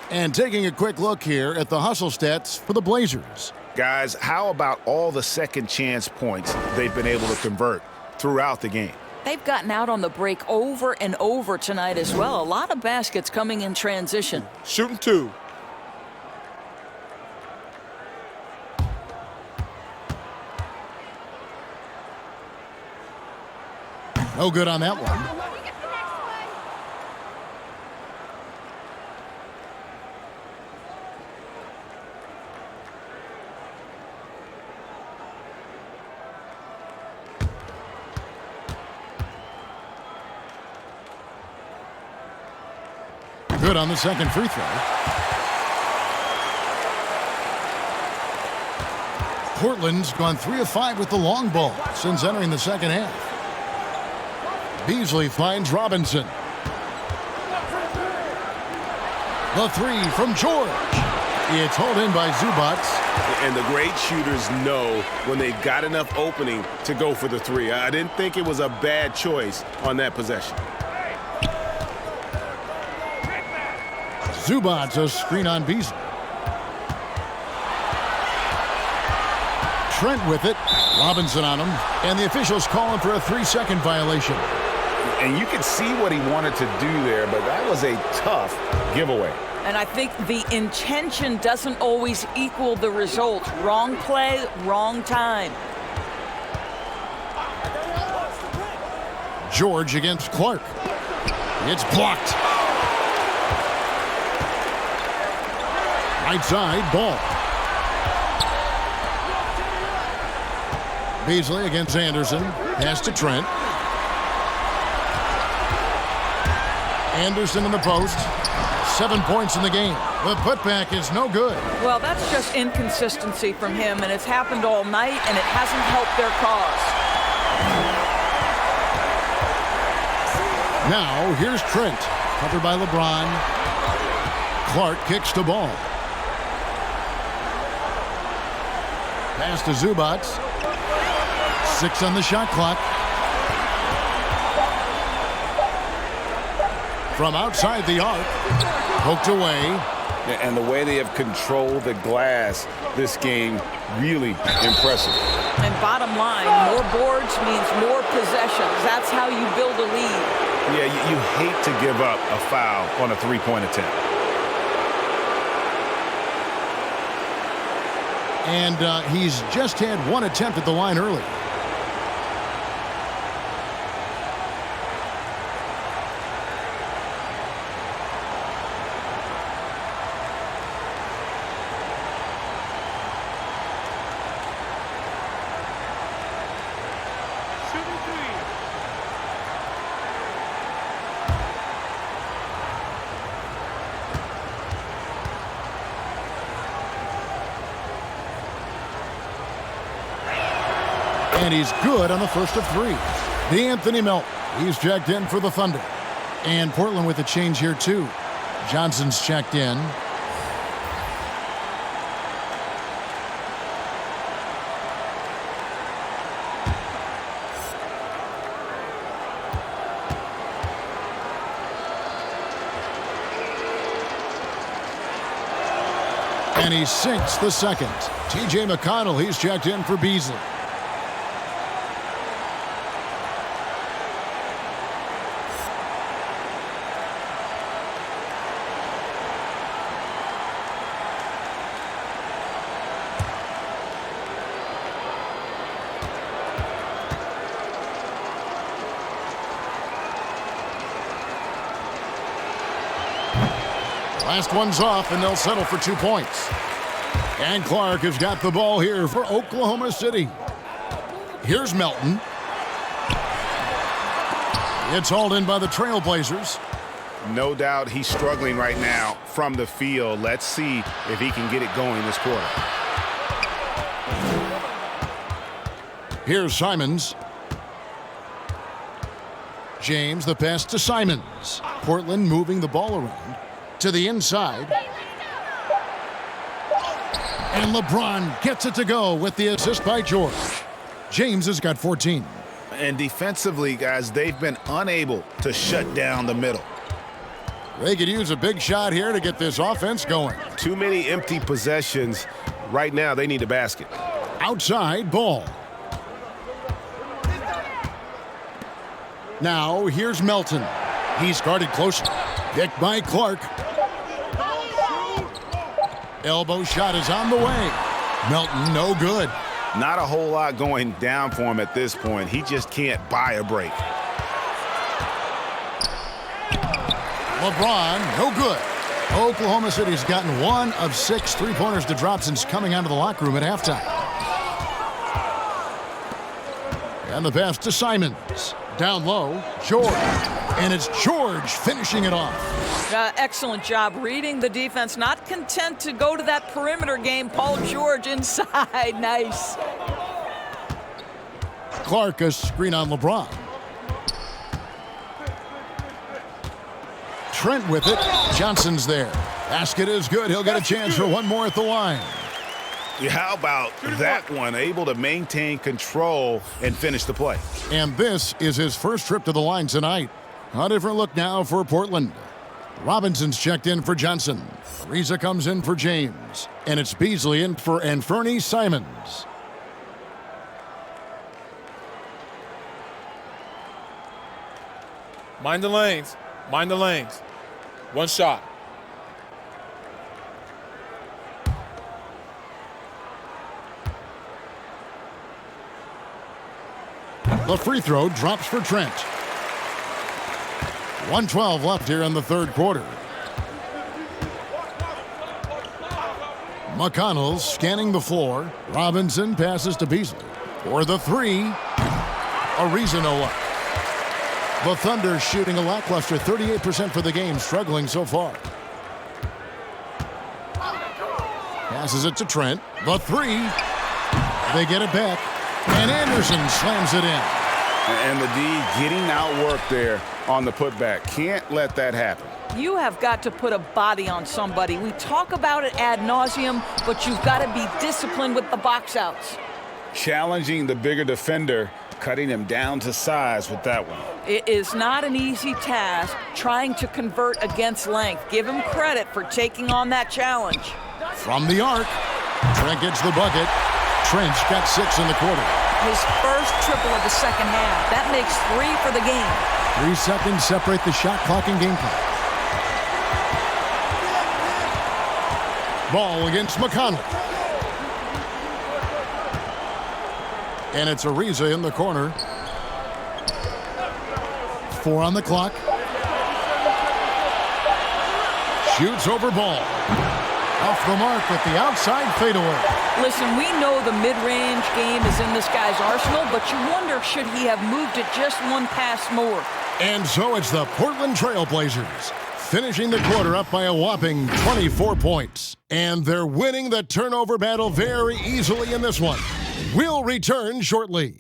And taking a quick look here at the hustle stats for the Blazers. Guys, how about all the second chance points they've been able to convert throughout the game? They've gotten out on the break over and over tonight as well. A lot of baskets coming in transition. Shooting 2. No good on that one. Good on the second free throw. Portland's gone 3 of 5 with the long ball since entering the second half. Beasley finds Robinson. The 3 from George. It's hauled in by Zubac. And the great shooters know when they've got enough opening to go for the 3. I didn't think it was a bad choice on that possession. Zubac, a screen on Beasley. Trent with it. Robinson on him. And the officials calling for a 3-second violation. And you can see what he wanted to do there, but that was a tough giveaway. And I think the intention doesn't always equal the result. Wrong play, wrong time. George against Clark. It's blocked. Right side, ball. Beasley against Anderson. Pass to Trent. Anderson in the post. 7 points in the game. The putback is no good. Well, that's just inconsistency from him, and it's happened all night, and it hasn't helped their cause. Now, here's Trent. Covered by LeBron. Clark kicks the ball. Pass to Zubac. 6 on the shot clock. From outside the arc. Poked away. And the way they have controlled the glass this game, really impressive. And bottom line, more boards means more possessions. That's how you build a lead. Yeah, you hate to give up a foul on a 3-point attempt. And he's just had 1 attempt at the line early. And he's good on the first of 3. D'Anthony Melton. He's checked in for the Thunder. And Portland with a change here, too. Johnson's checked in. And he sinks the second. T.J. McConnell, he's checked in for Beasley. Last one's off, and they'll settle for 2 points. And Clark has got the ball here for Oklahoma City. Here's Melton. It's hauled in by the Trailblazers. No doubt he's struggling right now from the field. Let's see if he can get it going this quarter. Here's Simons. James, the pass to Simons. Portland moving the ball around to the inside. And LeBron gets it to go with the assist by George. James has got 14. And defensively, guys, they've been unable to shut down the middle. They could use a big shot here to get this offense going. Too many empty possessions. Right now, they need a basket. Outside ball. Now here's Melton. He's guarded closely. Picked by Clark. Elbow shot is on the way. Melton, no good. Not a whole lot going down for him at this point. He just can't buy a break. LeBron, no good. Oklahoma City's gotten 1 of 6 three-pointers to drop since coming out of the locker room at halftime. And the pass to Simons. Down low, George. And it's George finishing it off. Excellent job reading the defense. Not content to go to that perimeter game. Paul George inside. Nice. Clark, a screen on LeBron. Trent with it. Johnson's there. Basket is good. He'll get a chance for one more at the line. Yeah, how about that one? Able to maintain control and finish the play. And this is his first trip to the line tonight. A different look now for Portland. Robinson's checked in for Johnson. Ariza comes in for James. And it's Beasley in for Fernie Simons. Mind the lanes. Mind the lanes. One shot. The free throw drops for Trent. 1:12 left here in the third quarter. McConnell's scanning the floor. Robinson passes to Beasley. For the three. Ariza no luck. The Thunder shooting a lackluster 38% for the game, struggling so far. Passes it to Trent. The three. They get it back. And Anderson slams it in. And the D getting outworked there on the putback. Can't let that happen. You have got to put a body on somebody. We talk about it ad nauseum, but you've got to be disciplined with the box outs. Challenging the bigger defender, cutting him down to size with that one. It is not an easy task trying to convert against length. Give him credit for taking on that challenge. From the arc, Trent gets the bucket. Trent's got 6 in the quarter. His first triple of the second half. That makes 3 for the game. 3 seconds separate the shot clock and game clock. Ball against McConnell. And it's Ariza in the corner. 4 on the clock. Shoots over ball. Off the mark with the outside fadeaway. Listen, we know the mid-range game is in this guy's arsenal, but you wonder, should he have moved it just one pass more? And so it's the Portland Trail Blazers, finishing the quarter up by a whopping 24 points. And they're winning the turnover battle very easily in this one. We'll return shortly.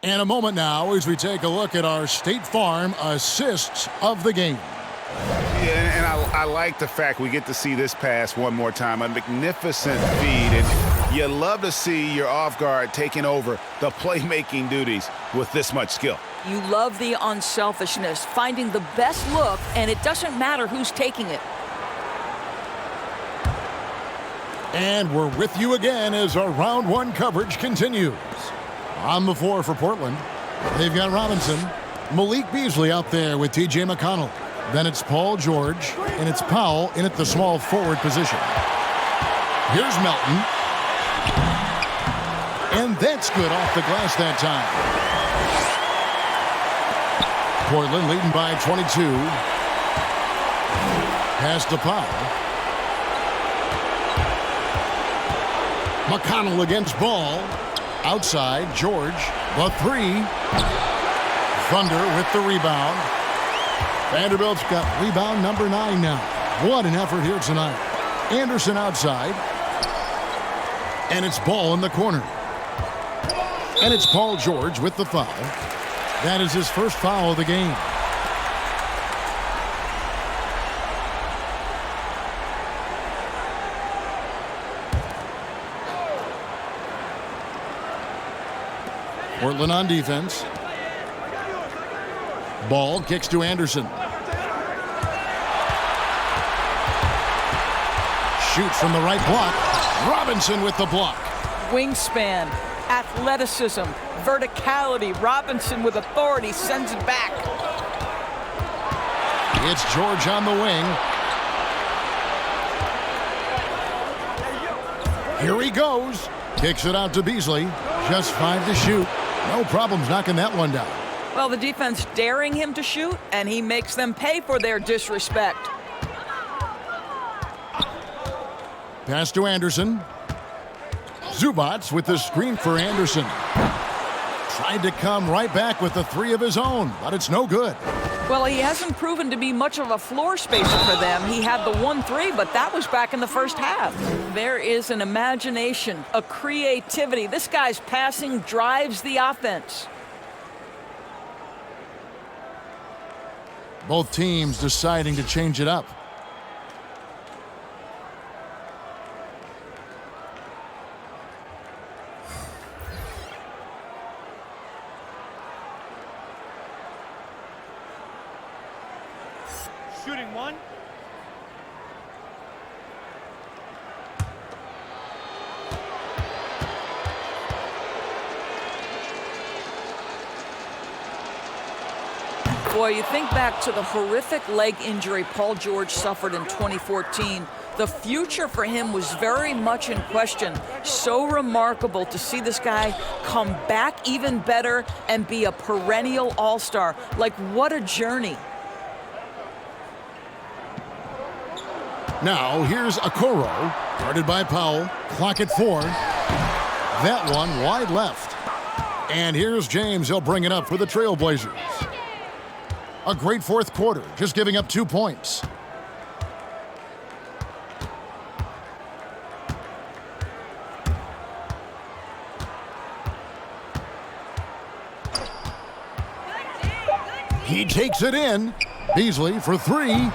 And a moment now as we take a look at our State Farm assists of the game. Yeah, and I like the fact we get to see this pass one more time. A magnificent feed. And you love to see your off guard taking over the playmaking duties with this much skill. You love the unselfishness, finding the best look, and it doesn't matter who's taking it. And we're with you again as our round one coverage continues. On the floor for Portland, they've got Robinson, Malik Beasley out there with T.J. McConnell. Then it's Paul George, and it's Powell in at the small forward position. Here's Melton. And that's good off the glass that time. Portland leading by 22. Pass to Powell. McConnell against Ball. Outside, George, the three. Thunder with the rebound. Vanderbilt's got rebound number 9 now. What an effort here tonight. Anderson outside. And it's Ball in the corner. And it's Paul George with the foul. That is his first foul of the game. Portland on defense. Ball kicks to Anderson. Shoots from the right block. Robinson with the block. Wingspan, athleticism, verticality. Robinson with authority sends it back. It's George on the wing. Here he goes. Kicks it out to Beasley. Just 5 to shoot. No problems knocking that one down. Well, the defense daring him to shoot, and he makes them pay for their disrespect. Pass to Anderson. Zubats with the screen for Anderson. Tried to come right back with the 3 of his own, but it's no good. Well, he hasn't proven to be much of a floor spacer for them. He had the 1-3, but that was back in the first half. There is an imagination, a creativity. This guy's passing drives the offense. Both teams deciding to change it up. Shooting one. Boy, you think back to the horrific leg injury Paul George suffered in 2014. The future for him was very much in question. So remarkable to see this guy come back even better and be a perennial all-star. Like, what a journey. Now, here's Okoro, guarded by Powell. Clock at 4. That one wide left. And here's James. He'll bring it up for the Trailblazers. A great fourth quarter, just giving up 2 points. He takes it in. Beasley for 3.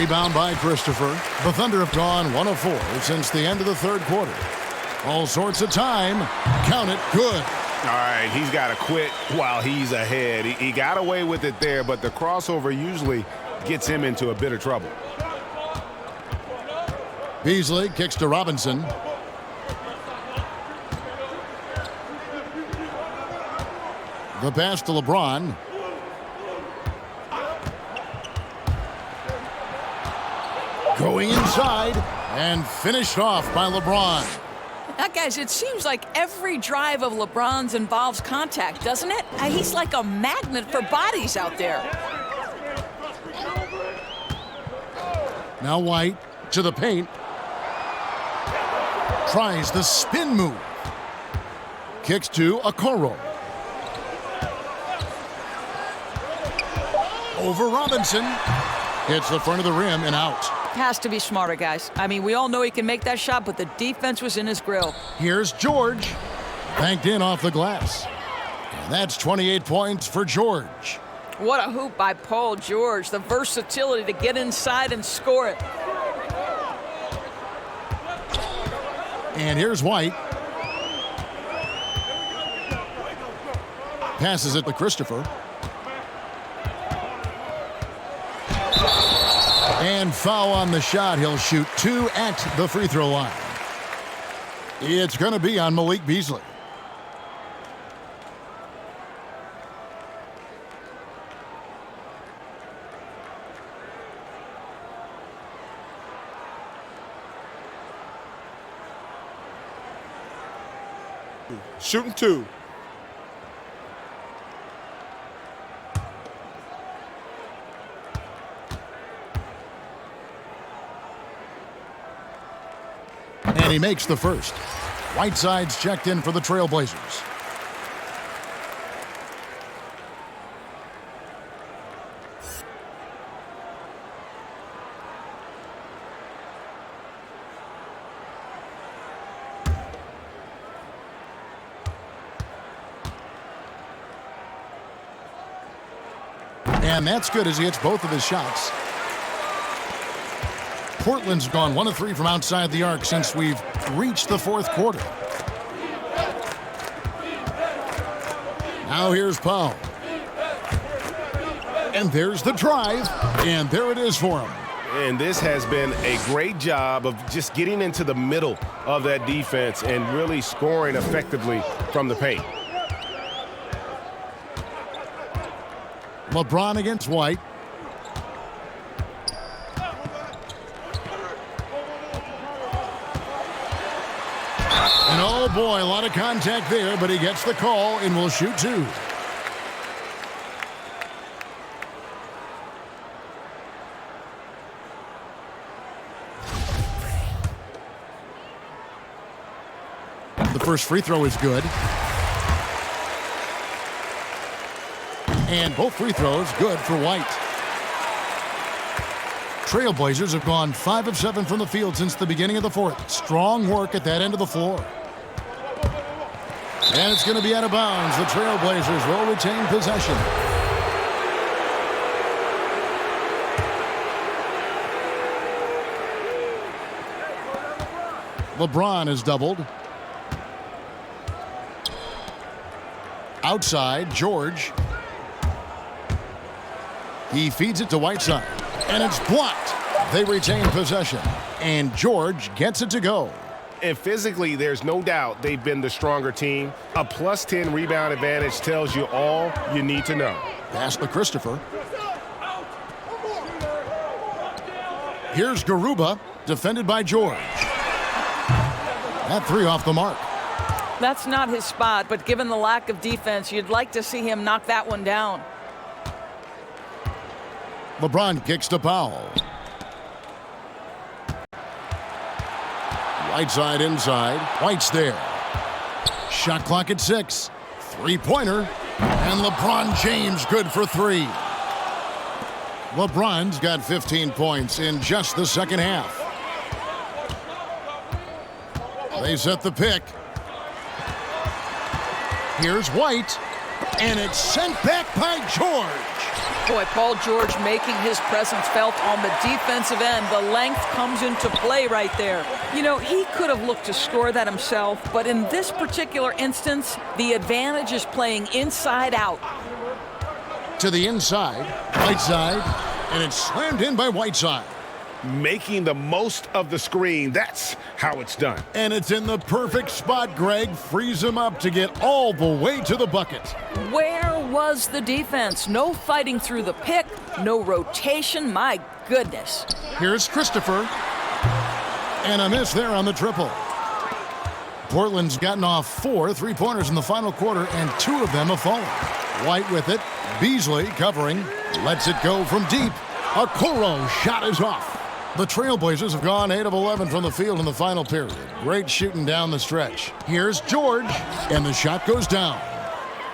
Rebound by Christopher. The Thunder have gone 1 of 4 since the end of the third quarter. All sorts of time. Count it. Good. All right, he's got to quit while he's ahead. He got away with it there, but the crossover usually gets him into a bit of trouble. Beasley kicks to Robinson. The pass to LeBron. Going inside and finished off by LeBron. Now, guys, it seems like every drive of LeBron's involves contact, doesn't it? He's like a magnet for bodies out there. Now White to the paint. Tries the spin move. Kicks to Okoro. Over Robinson. Hits the front of the rim and out. Has to be smarter, guys. I mean, we all know he can make that shot, but the defense was in his grill. Here's George. Banked in off the glass. And that's 28 points for George. What a hoop by Paul George. The versatility to get inside and score it. And here's White. Passes it to Christopher. And foul on the shot. He'll shoot 2 at the free throw line. It's going to be on Malik Beasley. Shooting 2. And he makes the first. Whiteside's checked in for the Trailblazers. And that's good as he hits both of his shots. Portland's gone 1 of 3 from outside the arc since we've reached the fourth quarter. Now here's Powell. And there's the drive. And there it is for him. And this has been a great job of just getting into the middle of that defense and really scoring effectively from the paint. LeBron against White. And oh boy, a lot of contact there, but he gets the call and will shoot 2. The first free throw is good. And both free throws good for White. Trailblazers have gone 5 of 7 from the field since the beginning of the fourth. Strong work at that end of the floor. And it's going to be out of bounds. The Trailblazers will retain possession. LeBron is doubled. Outside, George. He feeds it to Whiteside, and it's blocked. They retain possession, and George gets it to go. And physically, there's no doubt they've been the stronger team. A plus 10 rebound advantage tells you all you need to know. Pass to Christopher. Here's Garuba, defended by George. That 3 off the mark. That's not his spot, but given the lack of defense, you'd like to see him knock that one down. LeBron kicks to Powell. Whiteside inside. White's there. Shot clock at 6. 3-pointer. And LeBron James good for 3. LeBron's got 15 points in just the second half. They set the pick. Here's White. And it's sent back by George. Boy, Paul George making his presence felt on the defensive end. The length comes into play right there. You know, he could have looked to score that himself, but in this particular instance, the advantage is playing inside out. To the inside, Whiteside, and it's slammed in by Whiteside. Making the most of the screen, that's how it's done. And it's in the perfect spot. Greg frees him up to get all the way to the bucket. Where was the defense? No fighting through the pick, no rotation, my goodness. Here's Christopher. And a miss there on the triple. Portland's gotten off 4 3-pointers in the final quarter, and 2 of them have fallen. White with it. Beasley covering. Lets it go from deep. A Okoro shot is off. The Trailblazers have gone 8 of 11 from the field in the final period. Great shooting down the stretch. Here's George, and the shot goes down.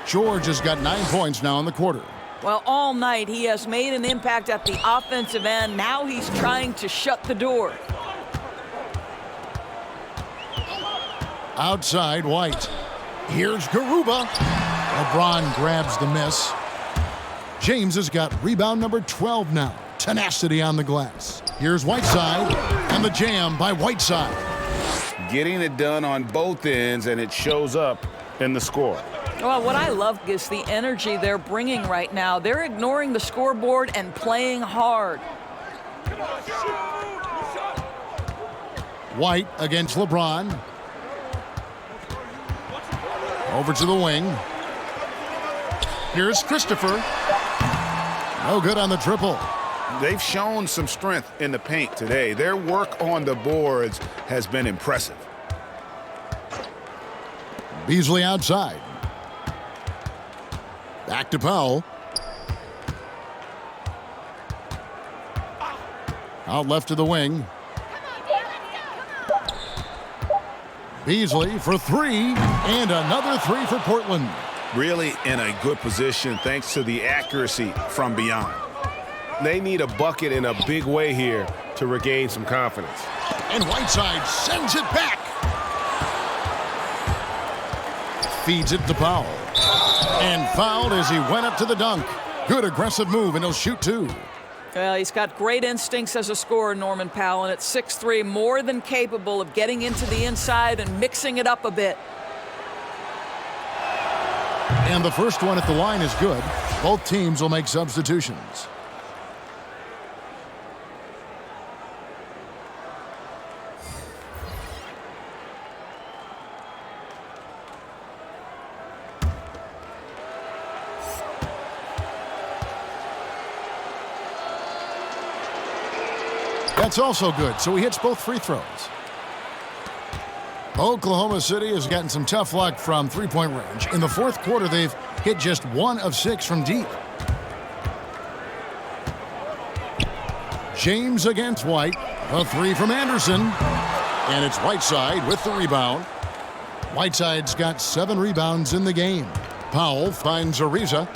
George has got 9 points now in the quarter. Well, all night he has made an impact at the offensive end. Now he's trying to shut the door. Outside, White. Here's Garuba. LeBron grabs the miss. James has got rebound number 12 now. Tenacity on the glass. Here's Whiteside, and the jam by Whiteside. Getting it done on both ends, and it shows up in the score. Well, what I love is the energy they're bringing right now. They're ignoring the scoreboard and playing hard. White against LeBron. Over to the wing. Here's Christopher. No good on the triple. They've shown some strength in the paint today. Their work on the boards has been impressive. Beasley outside. Back to Powell. Out left to the wing. Beasley for 3, and another 3 for Portland. Really in a good position thanks to the accuracy from beyond. They need a bucket in a big way here to regain some confidence. And Whiteside sends it back. Feeds it to Powell. And fouled as he went up to the dunk. Good aggressive move, and he'll shoot 2. Well, he's got great instincts as a scorer, Norman Powell, and at 6'3", more than capable of getting into the inside and mixing it up a bit. And the first one at the line is good. Both teams will make substitutions. That's also good, so he hits both free throws. Oklahoma City has gotten some tough luck from three-point range. In the fourth quarter, they've hit just 1 of 6 from deep. James against White. A 3 from Anderson. And it's Whiteside with the rebound. Whiteside's got 7 rebounds in the game. Powell finds Ariza.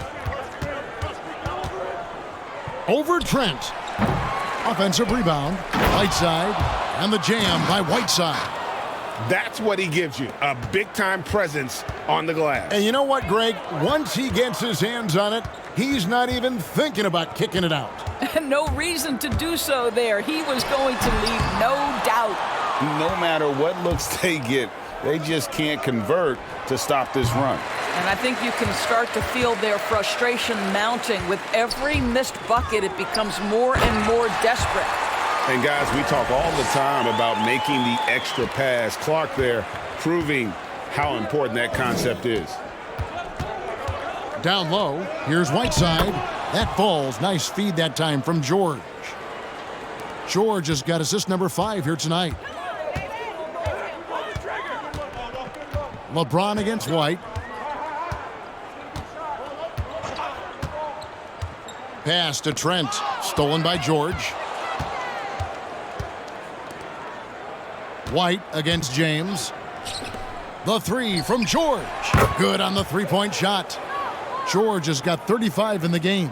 Over Trent. Offensive rebound. Whiteside. And the jam by Whiteside. That's what he gives you, a big-time presence on the glass. And you know what, Greg? Once he gets his hands on it, he's not even thinking about kicking it out. No reason to do so there. He was going to leave, no doubt. No matter what looks they get, they just can't convert to stop this run. And I think you can start to feel their frustration mounting. With every missed bucket, it becomes more and more desperate. And guys, we talk all the time about making the extra pass. Clark there proving how important that concept is. Down low, here's Whiteside. That falls. Nice feed that time from George. George has got assist number 5 here tonight. LeBron against White. Pass to Trent. Stolen by George. White against James. The 3 from George. Good on the three-point shot. George has got 35 in the game.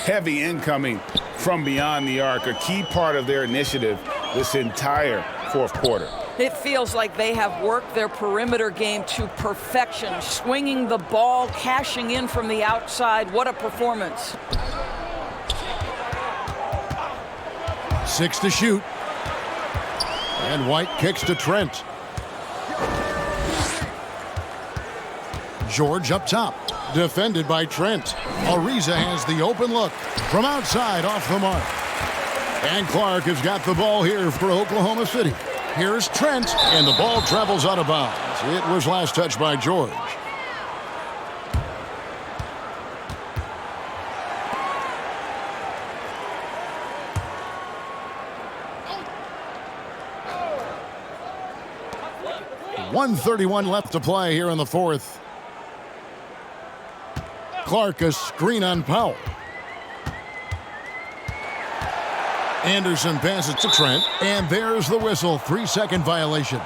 Heavy incoming from beyond the arc, a key part of their initiative this entire fourth quarter. It feels like they have worked their perimeter game to perfection, swinging the ball, cashing in from the outside. What a performance. 6 to shoot. And White kicks to Trent. George up top. Defended by Trent. Ariza has the open look. From outside, off the mark. And Clark has got the ball here for Oklahoma City. Here's Trent, and the ball travels out of bounds. It was last touched by George. .131 left to play here in the fourth. Clark a screen on Powell. Anderson passes to Trent, and there's the whistle. 3-second violation.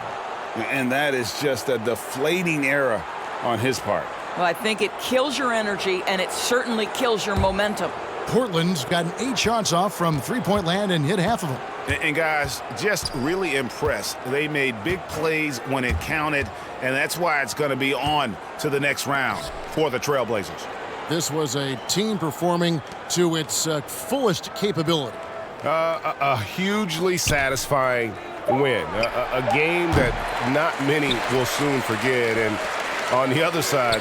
And that is just a deflating error on his part. Well, I think it kills your energy, and it certainly kills your momentum. Portland's gotten 8 shots off from three-point land and hit half of them. And guys, just really impressed. They made big plays when it counted, and that's why it's going to be on to the next round for the Trailblazers. This was a team performing to its fullest capability. A hugely satisfying win. A game that not many will soon forget. And on the other side,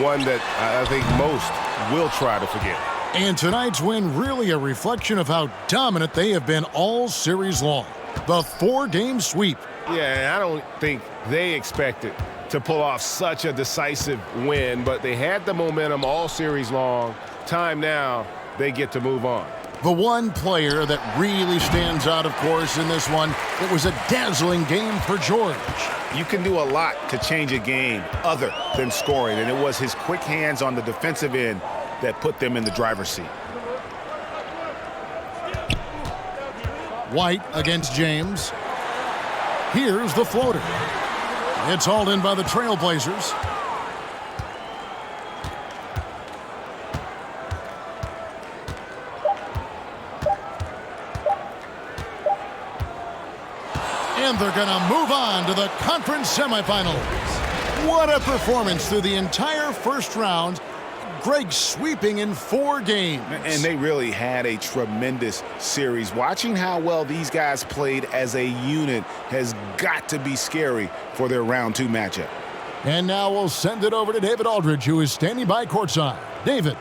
one that I think most will try to forget. And tonight's win really a reflection of how dominant they have been all series long. The 4-game sweep. Yeah, I don't think they expected to pull off such a decisive win, but they had the momentum all series long. Time now, they get to move on. The one player that really stands out, of course, in this one, it was a dazzling game for George. You can do a lot to change a game other than scoring, and it was his quick hands on the defensive end that put them in the driver's seat. White against James. Here's the floater. It's hauled in by the Trailblazers. And they're going to move on to the conference semifinals. What a performance through the entire first round. Greg sweeping in 4 games. And they really had a tremendous series. Watching how well these guys played as a unit has got to be scary for their round 2 matchup. And now we'll send it over to David Aldridge, who is standing by courtside. David.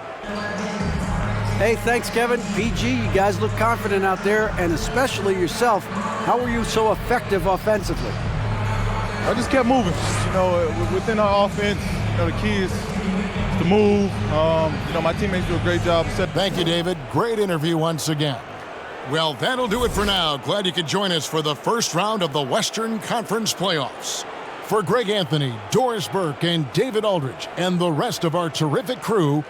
Hey, thanks, Kevin. PG, you guys look confident out there, and especially yourself. How were you so effective offensively? I just kept moving. You know, within our offense, you know, the key is to move. You know, my teammates do a great job. Thank you, David. Great interview once again. Well, that'll do it for now. Glad you could join us for the first round of the Western Conference Playoffs. For Greg Anthony, Doris Burke, and David Aldridge, and the rest of our terrific crew,